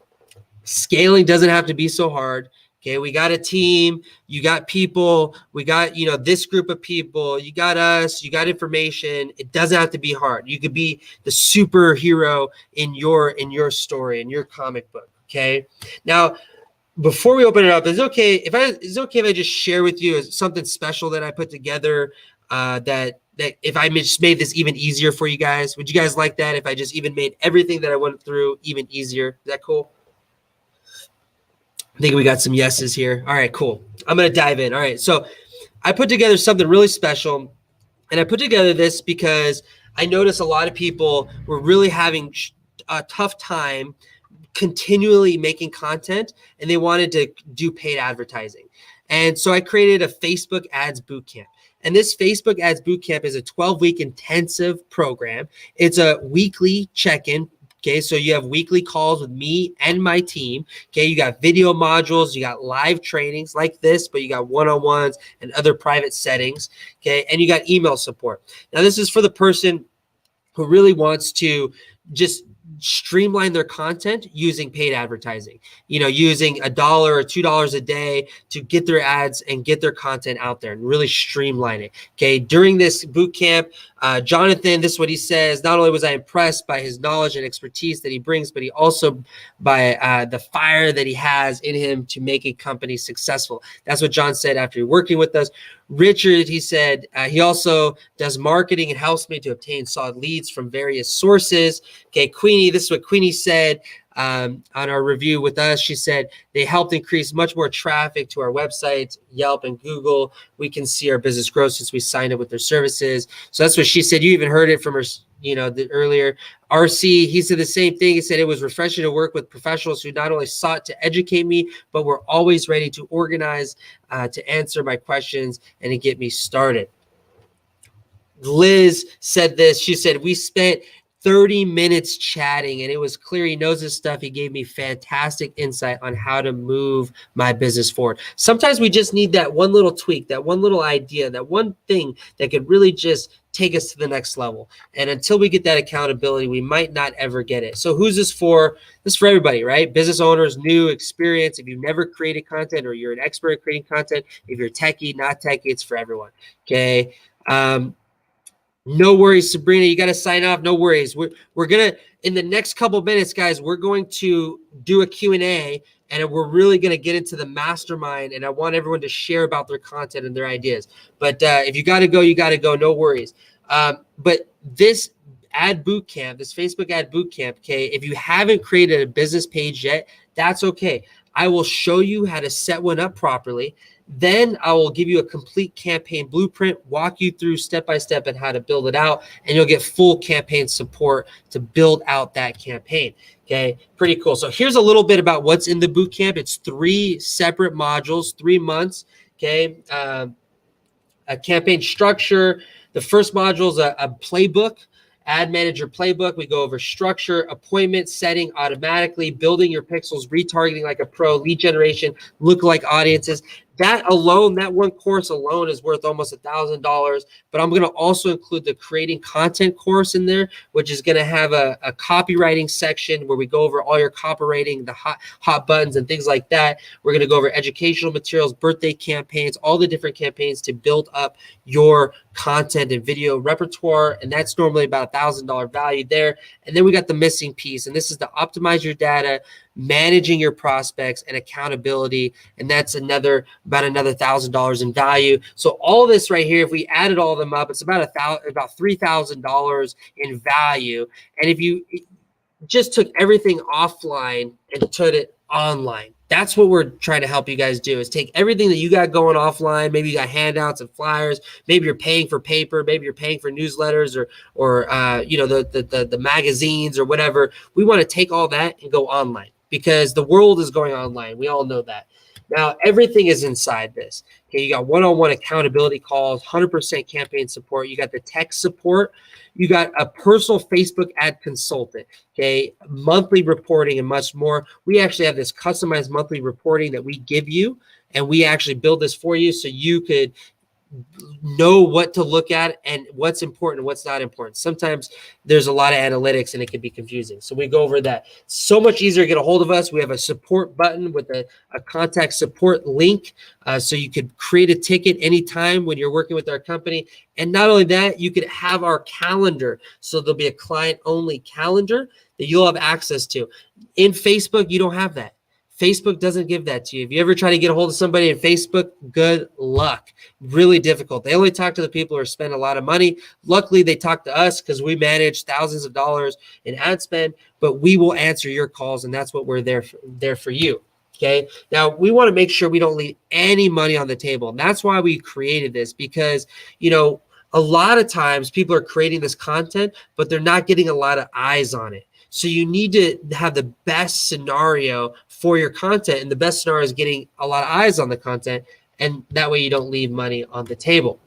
scaling doesn't have to be so hard. Okay. We got a team, you got people, we got, this group of people, you got us, you got information. It doesn't have to be hard. You could be the superhero in your story, in your comic book. Okay. Now, before we open it up, is it okay if I just share with you something special that I put together, that if I just made this even easier for you guys? Would you guys like that if I just even made everything that I went through even easier? Is that cool? I think we got some yeses here. All right, cool. I'm going to dive in. All right. So I put together something really special, and I put together this because I noticed a lot of people were really having a tough time continually making content, and they wanted to do paid advertising. And so I created a Facebook ads bootcamp. And this Facebook ads bootcamp is a 12-week intensive program. It's a weekly check-in. Okay, so you have weekly calls with me and my team. Okay, you got video modules, you got live trainings like this, but you got one-on-ones and other private settings. Okay, and you got email support. Now, this is for the person who really wants to just streamline their content using paid advertising, using $1 or $2 a day to get their ads and get their content out there and really streamline it. Okay. During this boot camp, Jonathan, this is what he says. Not only was I impressed by his knowledge and expertise that he brings, but he also by the fire that he has in him to make a company successful. That's what John said after working with us. Richard, he said, he also does marketing and helps me to obtain solid leads from various sources. Okay, Queenie, this is what Queenie said. on our review with us. She said they helped increase much more traffic to our websites, Yelp and Google. We can see our business grow since we signed up with their services. So that's what she said. You even heard it from her, earlier. RC, he said the same thing. He said it was refreshing to work with professionals who not only sought to educate me, but were always ready to organize, to answer my questions and to get me started. Liz said this. She said, we spent 30 minutes chatting and it was clear he knows his stuff. He gave me fantastic insight on how to move my business forward. Sometimes we just need that one little tweak, that one little idea, that one thing that could really just take us to the next level. And until we get that accountability, we might not ever get it. So who's this for? This is for everybody, right? Business owners, new experience. If you've never created content or you're an expert at creating content, if you're techie, not techie, it's for everyone. Okay. No worries, Sabrina. You got to sign off. No worries. We're going to, in the next couple of minutes, guys, we're going to do a Q&A, and we're really going to get into the mastermind, and I want everyone to share about their content and their ideas. But if you got to go, you got to go. No worries. But this ad boot camp, this Facebook ad boot camp, okay, if you haven't created a business page yet, that's okay. I will show you how to set one up properly. Then I will give you a complete campaign blueprint, walk you through step-by-step and how to build it out, and you'll get full campaign support to build out that campaign. Okay, pretty cool. So here's a little bit about what's in the boot camp. It's 3 separate modules, 3 months. Okay, a campaign structure. The first module is a playbook. Ad manager playbook. We go over structure, appointment setting automatically, building your pixels, retargeting like a pro, lead generation, lookalike audiences. That alone, that one course alone is worth almost $1,000. But I'm going to also include the creating content course in there, which is going to have a copywriting section where we go over all your copywriting, the hot buttons and things like that. We're going to go over educational materials, birthday campaigns, all the different campaigns to build up your content and video repertoire. And that's normally about $1,000 value there. And then we got the missing piece. And this is to optimize your data, managing your prospects, and accountability. And that's about another $1,000 in value. So all this right here, if we added all of them up, it's about $3,000 in value. And if you just took everything offline and put it online, that's what we're trying to help you guys do, is take everything that you got going offline. Maybe you got handouts and flyers. Maybe you're paying for paper. Maybe you're paying for newsletters or the magazines or whatever. We want to take all that and go online, because the world is going online. We all know that. Now, everything is inside this. Okay, you got one-on-one accountability calls, 100% campaign support. You got the tech support. You got a personal Facebook ad consultant, okay, monthly reporting and much more. We actually have this customized monthly reporting that we give you, and we actually build this for you so you could know what to look at and what's important and what's not important. Sometimes there's a lot of analytics and it can be confusing. So we go over that. So much easier to get a hold of us. We have a support button with a contact support link. So you could create a ticket anytime when you're working with our company. And not only that, you could have our calendar. So there'll be a client only calendar that you'll have access to. In Facebook, you don't have that. Facebook doesn't give that to you. If you ever try to get a hold of somebody in Facebook, good luck. Really difficult. They only talk to the people who are spending a lot of money. Luckily, they talk to us because we manage thousands of dollars in ad spend, but we will answer your calls, and that's what we're there for you. Okay. Now, we want to make sure we don't leave any money on the table. And that's why we created this, because, a lot of times people are creating this content, but they're not getting a lot of eyes on it. So you need to have the best scenario for your content, and the best scenario is getting a lot of eyes on the content, and that way you don't leave money on the table.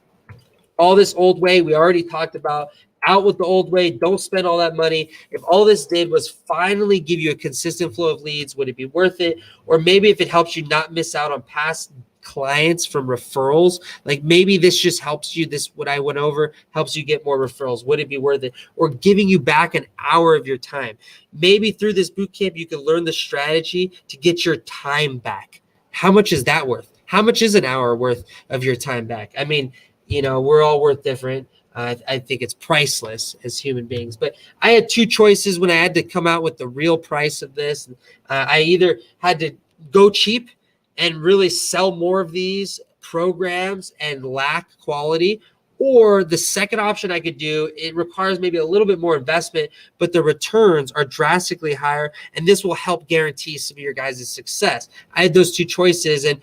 All this old way, we already talked about. Out with the old way. Don't spend all that money. If all this did was finally give you a consistent flow of leads, would it be worth it? Or maybe if it helps you not miss out on past clients from referrals, like maybe this just helps you, what I went over helps you get more referrals, would it be worth it? Or giving you back an hour of your time. Maybe through this boot camp you can learn the strategy to get your time back. How much is that worth? How much is an hour worth of your time back? I mean, we're all worth different. I think it's priceless as human beings. But I had 2 choices when I had to come out with the real price of this. I either had to go cheap and really sell more of these programs and lack quality, Or the second option I could do, it requires maybe a little bit more investment, but the returns are drastically higher, and this will help guarantee some of your guys' success. I had those two choices, and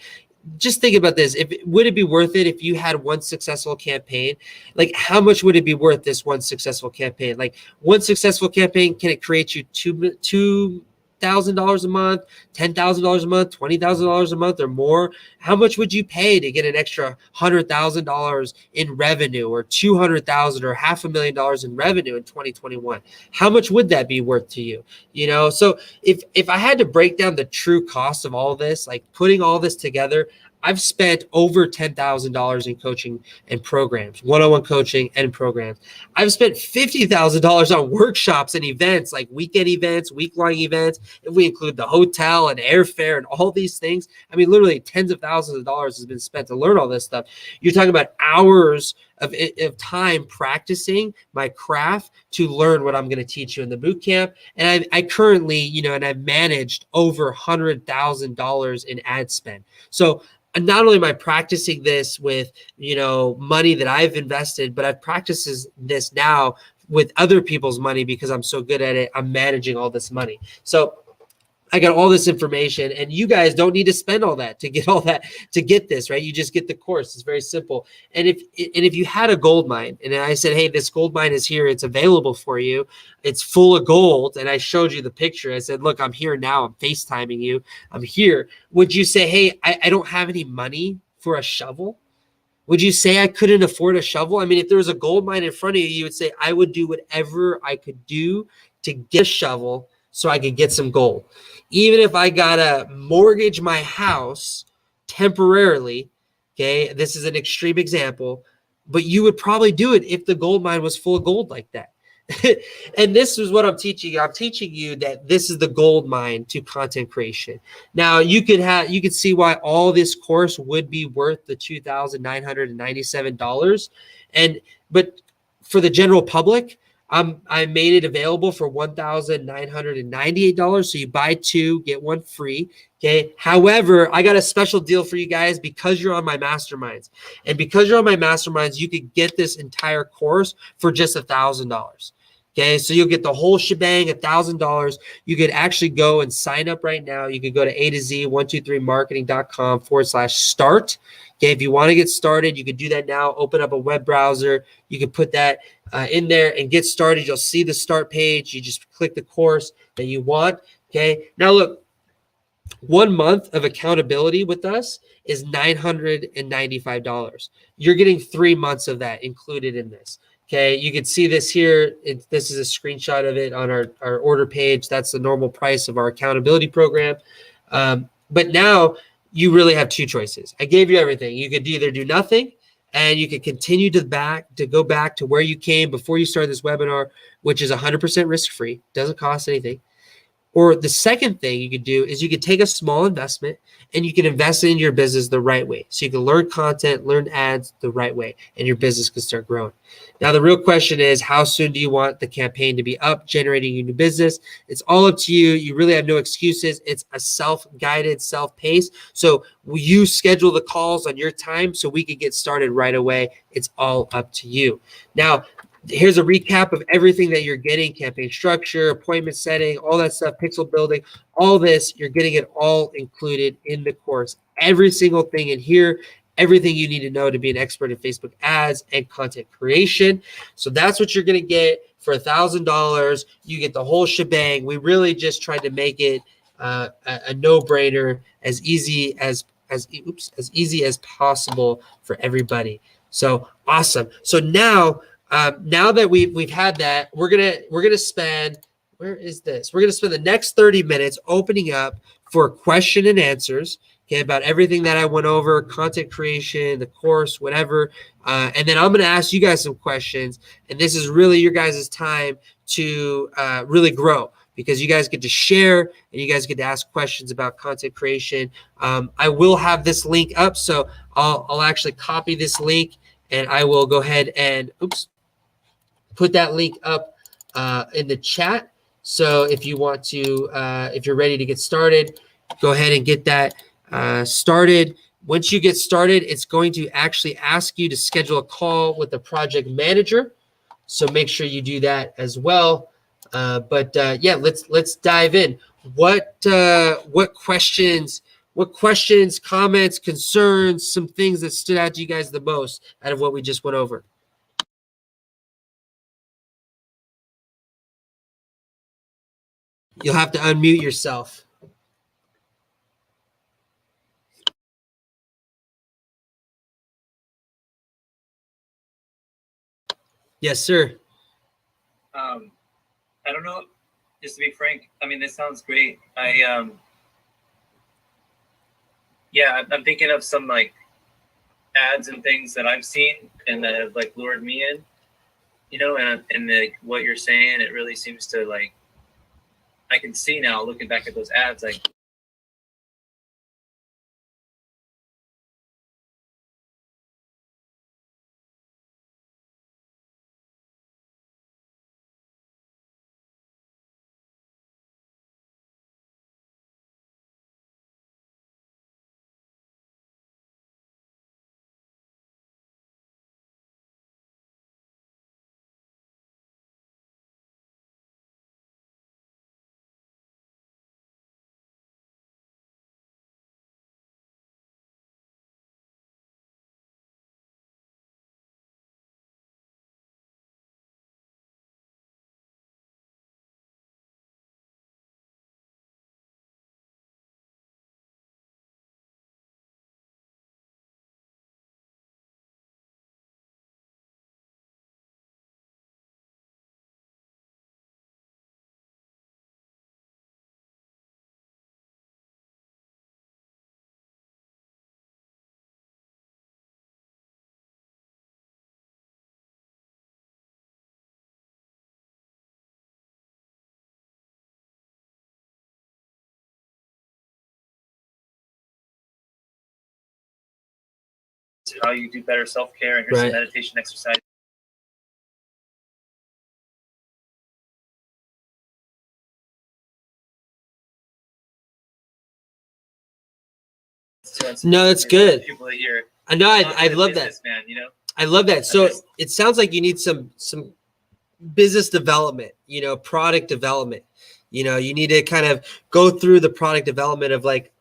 just think about this. Would it be worth it if you had one successful campaign? Like, how much would it be worth this one successful campaign? Like, one successful campaign, can it create you $2,000 a month, $10,000 a month, $20,000 a month, or more? How much would you pay to get an extra $100,000 in revenue, or 200,000 or $500,000 in revenue in 2021? How much would that be worth to you? So if I had to break down the true cost of all this, like putting all this together, I've spent over $10,000 in coaching and programs, one-on-one coaching and programs. I've spent $50,000 on workshops and events, like weekend events, week-long events. If we include the hotel and airfare and all these things, I mean, literally tens of thousands of dollars has been spent to learn all this stuff. You're talking about hours of time practicing my craft to learn what I'm going to teach you in the boot camp. And I currently, and I've managed over $100,000 in ad spend. So not only am I practicing this with, money that I've invested, but I've practiced this now with other people's money because I'm so good at it. I'm managing all this money. So I got all this information, and you guys don't need to spend all that to get this, right? You just get the course. It's very simple. And if you had a gold mine, and I said, hey, this gold mine is here, it's available for you, it's full of gold, and I showed you the picture, I said, look, I'm here now, I'm FaceTiming you, I'm here. Would you say, hey, I don't have any money for a shovel? Would you say I couldn't afford a shovel? I mean, if there was a gold mine in front of you, you would say, I would do whatever I could do to get a shovel so I could get some gold. Even if I gotta mortgage my house temporarily, okay, this is an extreme example, but you would probably do it if the gold mine was full of gold like that. And this is what I'm teaching you. I'm teaching you that this is the gold mine to content creation. Now you could see why all this course would be worth the $2,997. But for the general public, I made it available for $1,998. So you buy two, get one free. Okay. However, I got a special deal for you guys because you're on my masterminds. And because you're on my masterminds, you could get this entire course for just $1,000. Okay, so you'll get the whole shebang, $1,000. You could actually go and sign up right now. You could go to A to Z 123marketing.com/start. Okay, if you want to get started, you could do that now. Open up a web browser. You can put that in there and get started. You'll see the start page. You just click the course that you want. Okay, now look, 1 month of accountability with us is $995. You're getting 3 months of that included in this. Okay, you can see this here. This is a screenshot of it on our order page. That's the normal price of our accountability program. But now you really have two choices. I gave you everything. You could either do nothing, and you could continue to go back to where you came before you started this webinar, which is 100% risk-free, doesn't cost anything. Or the second thing you could do is you could take a small investment and you can invest in your business the right way. So you can learn content, learn ads the right way, and your business can start growing. Now, the real question is, how soon do you want the campaign to be up, generating your new business? It's all up to you. You really have no excuses. It's a self-guided, self-paced. So you schedule the calls on your time so we can get started right away. It's all up to you. Now, here's a recap of everything that you're getting: campaign structure, appointment setting, all that stuff, pixel building, all this. You're getting it all included in the course. Every single thing in here, everything you need to know to be an expert in Facebook ads and content creation. So that's what you're going to get for $1,000. You get the whole shebang. We really just tried to make it a no-brainer, as easy as easy as possible for everybody. So awesome. So now that we've had that, we're gonna spend, where is this? We're gonna spend the next 30 minutes opening up for question and answers, okay, about everything that I went over, content creation, the course, whatever. And then I'm gonna ask you guys some questions, and this is really your guys' time to really grow, because you guys get to share and you guys get to ask questions about content creation. I will have this link up, so I'll actually copy this link, and I will go ahead and put that link up in the chat. So if you want to, if you're ready to get started, go ahead and get that started. Once you get started, it's going to actually ask you to schedule a call with the project manager. So make sure you do that as well. Yeah, let's dive in. What questions, comments, concerns, some things that stood out to you guys the most out of what we just went over? You'll have to unmute yourself. Yes, sir. I don't know. Just to be frank, I mean, this sounds great. Yeah, I'm thinking of some like ads and things that I've seen and that have like lured me in, and like what you're saying, it really seems to like, I can see now looking back at those ads, like, how you do better self-care, and here's some meditation exercise. No, that's good. People here. I know. I love that. Man, I love that. So it sounds like you need some business development, product development. You need to kind of go through the product development of like,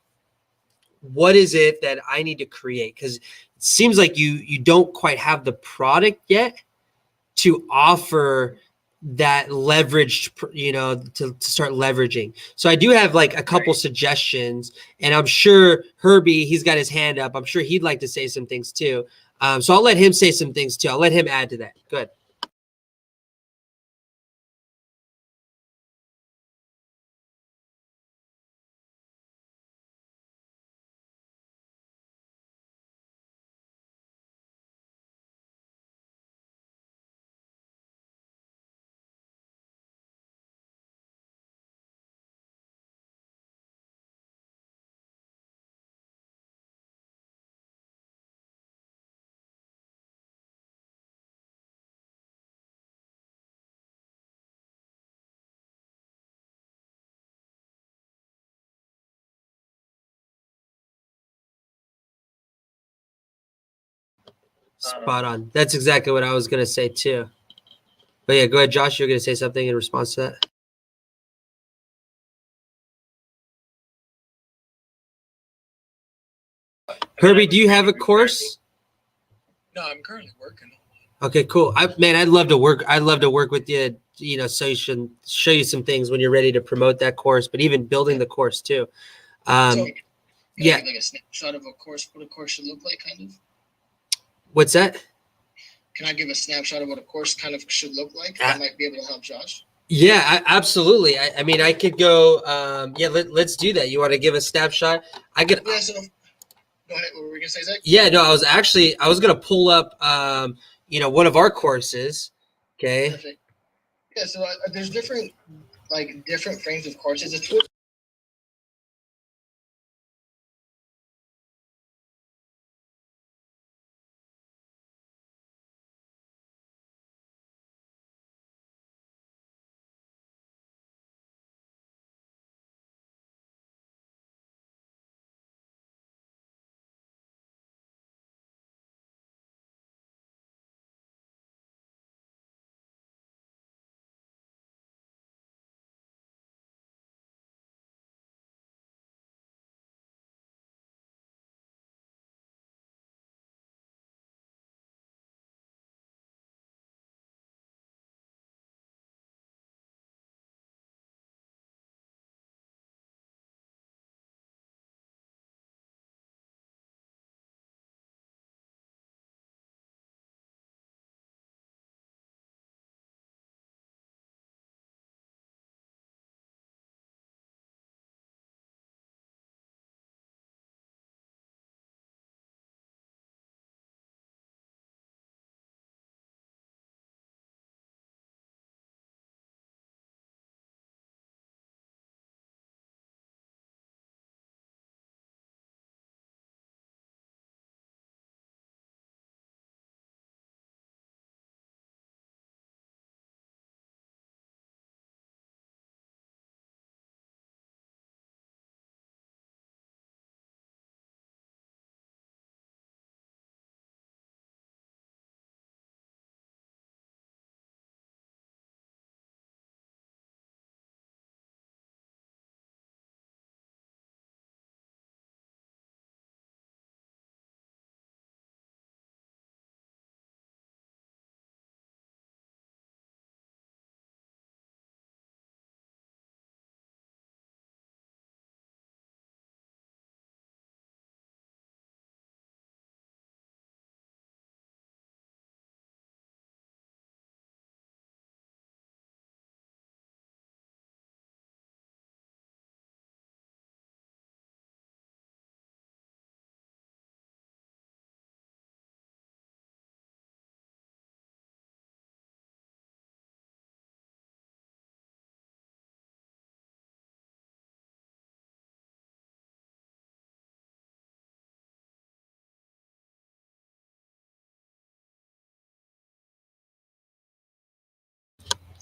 what is it that I need to create? Because it seems like you don't quite have the product yet to offer that leveraged, to start leveraging. So I do have like a couple suggestions, and I'm sure Herbie, he's got his hand up. I'm sure he'd like to say some things too. So I'll let him say some things too. I'll let him add to that. Good. Spot on. That's exactly what I was going to say too. But yeah, go ahead, Josh. You're going to say something in response to that. Herbie, do you have a course? No, I'm currently working. Okay, cool. I'd love to work. I'd love to work with you. So you should show you some things when you're ready to promote that course, but even building the course too. Yeah. Like a snapshot of a course, what a course should look like, kind of. What's that? Can I give a snapshot of what a course kind of should look like? That might be able to help Josh. Yeah, absolutely. I mean, I could go. Let's do that. You want to give a snapshot? I could. Yeah. So, go ahead. What were we gonna say, Zach? Yeah. No, I was gonna pull up. One of our courses. Okay. Perfect. Yeah. So there's different frames of courses. It's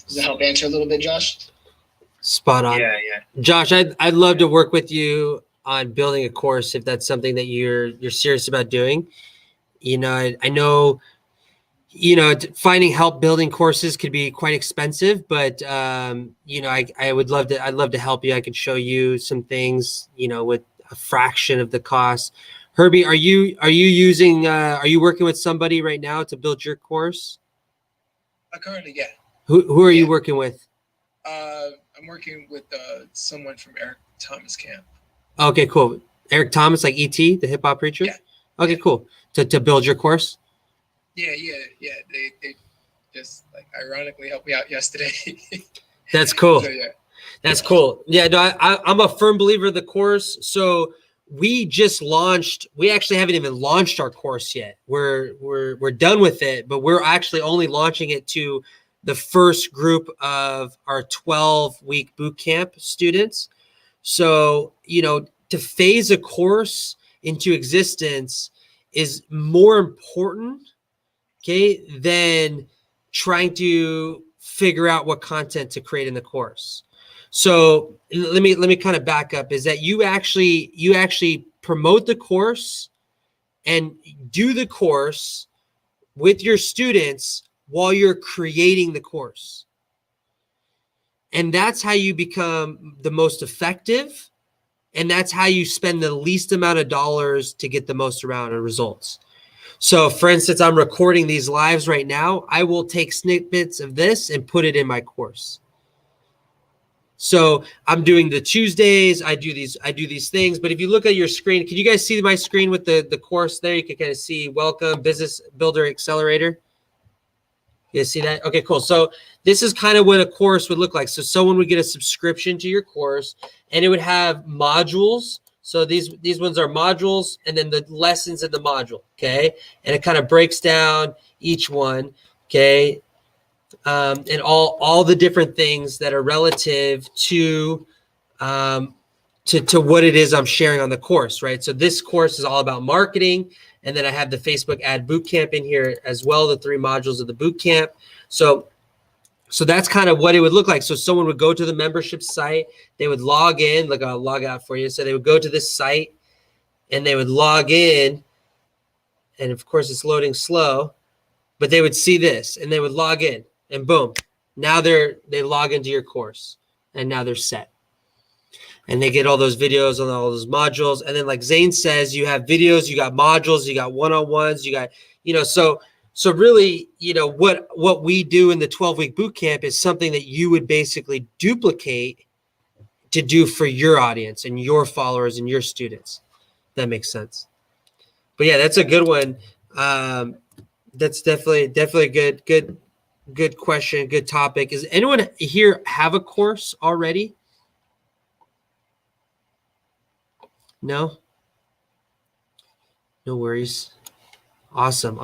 Does that help answer a little bit, Josh? Spot on. Yeah. Josh, I'd love to work with you on building a course if that's something that you're serious about doing. I know, finding help building courses could be quite expensive, but I'd love to help you. I could show you some things, with a fraction of the cost. Herbie, are you working with somebody right now to build your course? Currently, yeah. Who are you working with? I'm working with someone from Eric Thomas camp. Okay, cool. Eric Thomas, like E.T., the hip hop preacher? Yeah. Okay, Yeah. cool. To build your course? Yeah. They just ironically helped me out yesterday. That's cool. So, yeah. That's cool. Yeah, no, I'm a firm believer of the course. So we actually haven't even launched our course yet. We're done with it, but we're actually only launching it to the first group of our 12-week boot camp students. So, to phase a course into existence is more important, okay, than trying to figure out what content to create in the course. So let me kind of back up, is that you actually promote the course and do the course with your students while you're creating the course. And that's how you become the most effective. And that's how you spend the least amount of dollars to get the most amount of results. So for instance, I'm recording these lives right now. I will take snippets of this and put it in my course. So I'm doing the Tuesdays. I do these things. But if you look at your screen, can you guys see my screen with the course there? You can kind of see Welcome Business Builder Accelerator. You guys see that? Okay, cool. So this is kind of what a course would look like. So someone would get a subscription to your course, and it would have modules. So these ones are modules, and then the lessons in the module, okay? And it kind of breaks down each one, okay? And all the different things that are relative to what it is I'm sharing on the course, right? So this course is all about marketing, and then I have the Facebook ad bootcamp in here as well, the 3 modules of the bootcamp. So that's kind of what it would look like. So someone would go to the membership site, they would log in, like I'll log out for you. So they would go to this site and they would log in, and of course it's loading slow, but they would see this and they would log in, and boom, now they log into your course, and now they're set. And they get all those videos on all those modules. And then like Zane says, you have videos, you got modules, you got one-on-ones, you got, so really, what we do in the 12-week boot camp is something that you would basically duplicate to do for your audience and your followers and your students. That makes sense. But yeah, that's a good one. That's definitely good question, good topic. Is anyone here have a course already? No worries. Awesome.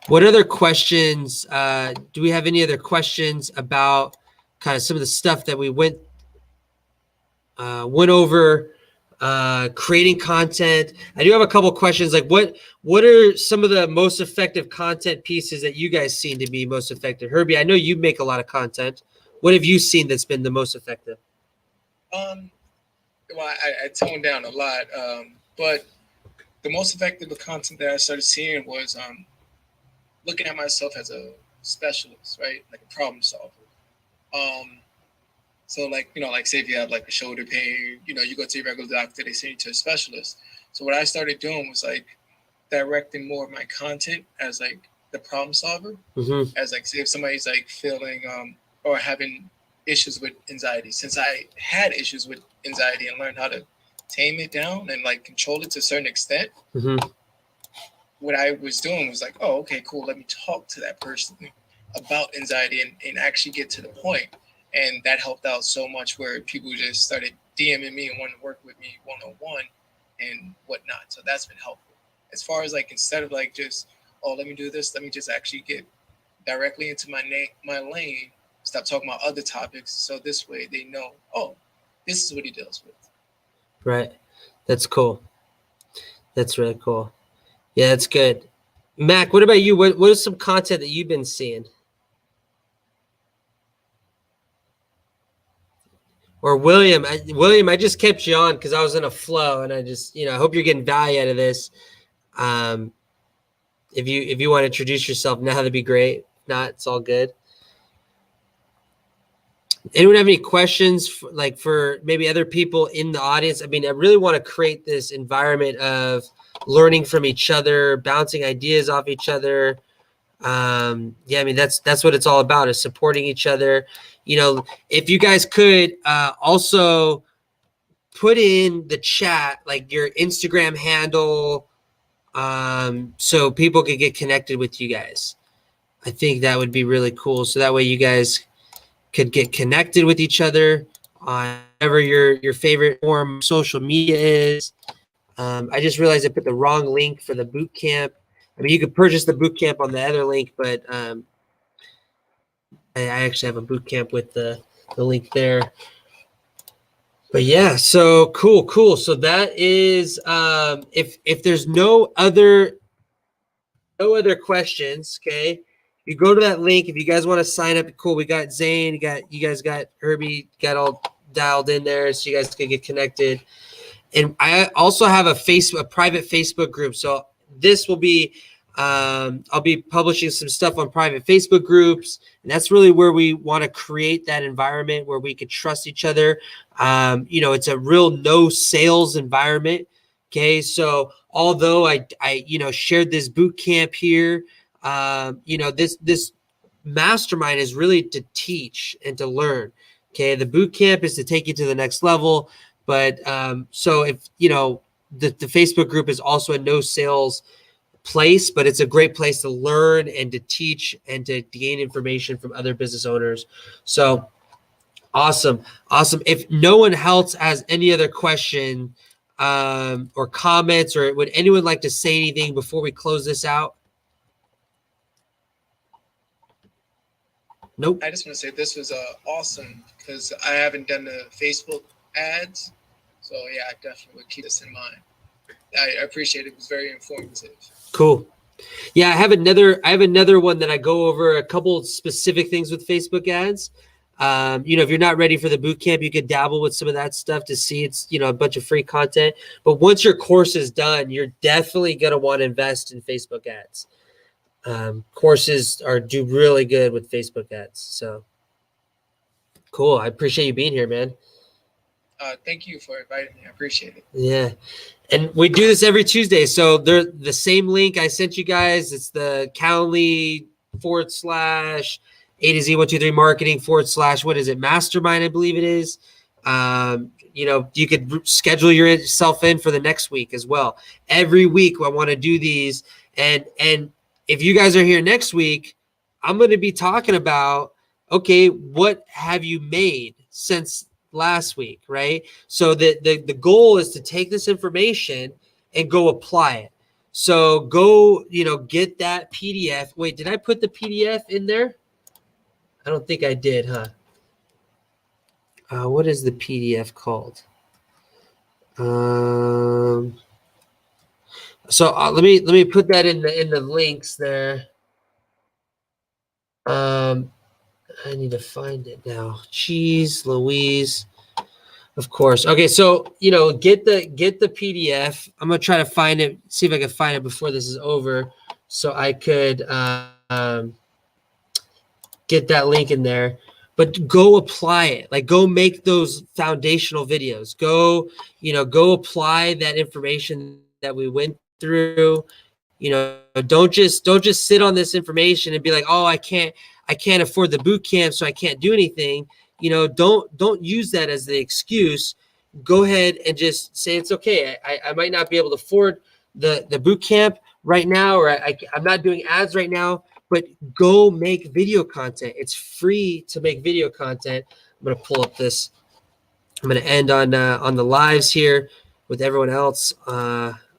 What other questions? Do we have any other questions about kind of some of the stuff that we went over, creating content? I do have a couple questions. Like what are some of the most effective content pieces that you guys seen to be most effective? Herbie, I know you make a lot of content. What have you seen that's been the most effective? Well, I toned down a lot, but the most effective content that I started seeing was looking at myself as a specialist, right? Like a problem solver. So like say if you have like a shoulder pain, you go to your regular doctor, they send you to a specialist. So what I started doing was like directing more of my content as like the problem solver, as like say if somebody's like feeling or having issues with anxiety. Since I had issues with anxiety and learned how to tame it down and like control it to a certain extent, what I was doing was like, oh, okay, cool. Let me talk to that person about anxiety and actually get to the point. And that helped out so much where people just started DMing me and wanting to work with me one-on-one and whatnot. So that's been helpful. As far as like, instead of like just, oh, let me do this, let me just actually get directly into my lane, stop talking about other topics. So this way they know, oh, this is what he deals with. Right. That's cool. That's really cool. Yeah, that's good. Mac, what about you? What is some content that you've been seeing? Or William. William, I just kept you on because I was in a flow, and I just, I hope you're getting value out of this. If you want to introduce yourself now, that'd be great. If not, it's all good. Anyone have any questions for maybe other people in the audience? I mean, I really want to create this environment of learning from each other, bouncing ideas off each other. I mean, that's what it's all about, is supporting each other. If you guys could also put in the chat like your Instagram handle, so people could get connected with you guys. I think that would be really cool. So that way you guys could get connected with each other on whatever your favorite form of social media is. I just realized I put the wrong link for the boot camp. I mean, you could purchase the boot camp on the other link, but I actually have a boot camp with the link there. But yeah, so cool. So that is if there's no other questions, okay. You go to that link if you guys want to sign up. Cool. We got Zane, you guys got Herbie, got all dialed in there, so you guys can get connected. And I also have a private Facebook group. So this will be I'll be publishing some stuff on private Facebook groups, and that's really where we want to create that environment where we could trust each other. It's a real no sales environment. Okay, so although I shared this boot camp here, this mastermind is really to teach and to learn. Okay, the boot camp is to take you to the next level. But so if the Facebook group is also a no sales place, but it's a great place to learn and to teach and to gain information from other business owners. So awesome. If no one else has any other question or comments, or would anyone like to say anything before we close this out? Nope. I just want to say this was awesome because I haven't done the Facebook ads. So yeah, I definitely would keep this in mind. I appreciate it. It was very informative. Cool. Yeah, I have another one that I go over a couple specific things with Facebook ads. If you're not ready for the boot camp, you could dabble with some of that stuff to see it's, a bunch of free content. But once your course is done, you're definitely going to want to invest in Facebook ads. Courses do really good with Facebook ads. So cool. I appreciate you being here, man. Thank you for inviting me. I appreciate it. Yeah. And we do this every Tuesday. So they're the same link I sent you guys. It's the Calendly /A to Z 123 marketing / what is it? Mastermind, I believe it is. You could schedule yourself in for the next week as well. Every week I want to do these. And if you guys are here next week, I'm going to be talking about, okay, what have you made since last week, right? So the goal is to take this information and go apply it. So go, get that PDF. Wait, did I put the PDF in there? I don't think I did, huh? What is the PDF called? So let me put that in the links there. I need to find it now. Jeez Louise. Of course. Okay, so get the PDF. I'm gonna try to find it, see if I can find it before this is over, so I could get that link in there. But go apply it. Like, go make those foundational videos. Go apply that information that we went through. Don't just sit on this information and be like, oh, I can't afford the boot camp, so I can't do anything. Don't use that as the excuse. Go ahead and just say it's okay. I might not be able to afford the boot camp right now, or I'm not doing ads right now, but go make video content. It's free to make video content. I'm going to pull up this. I'm going to end on the lives here with everyone else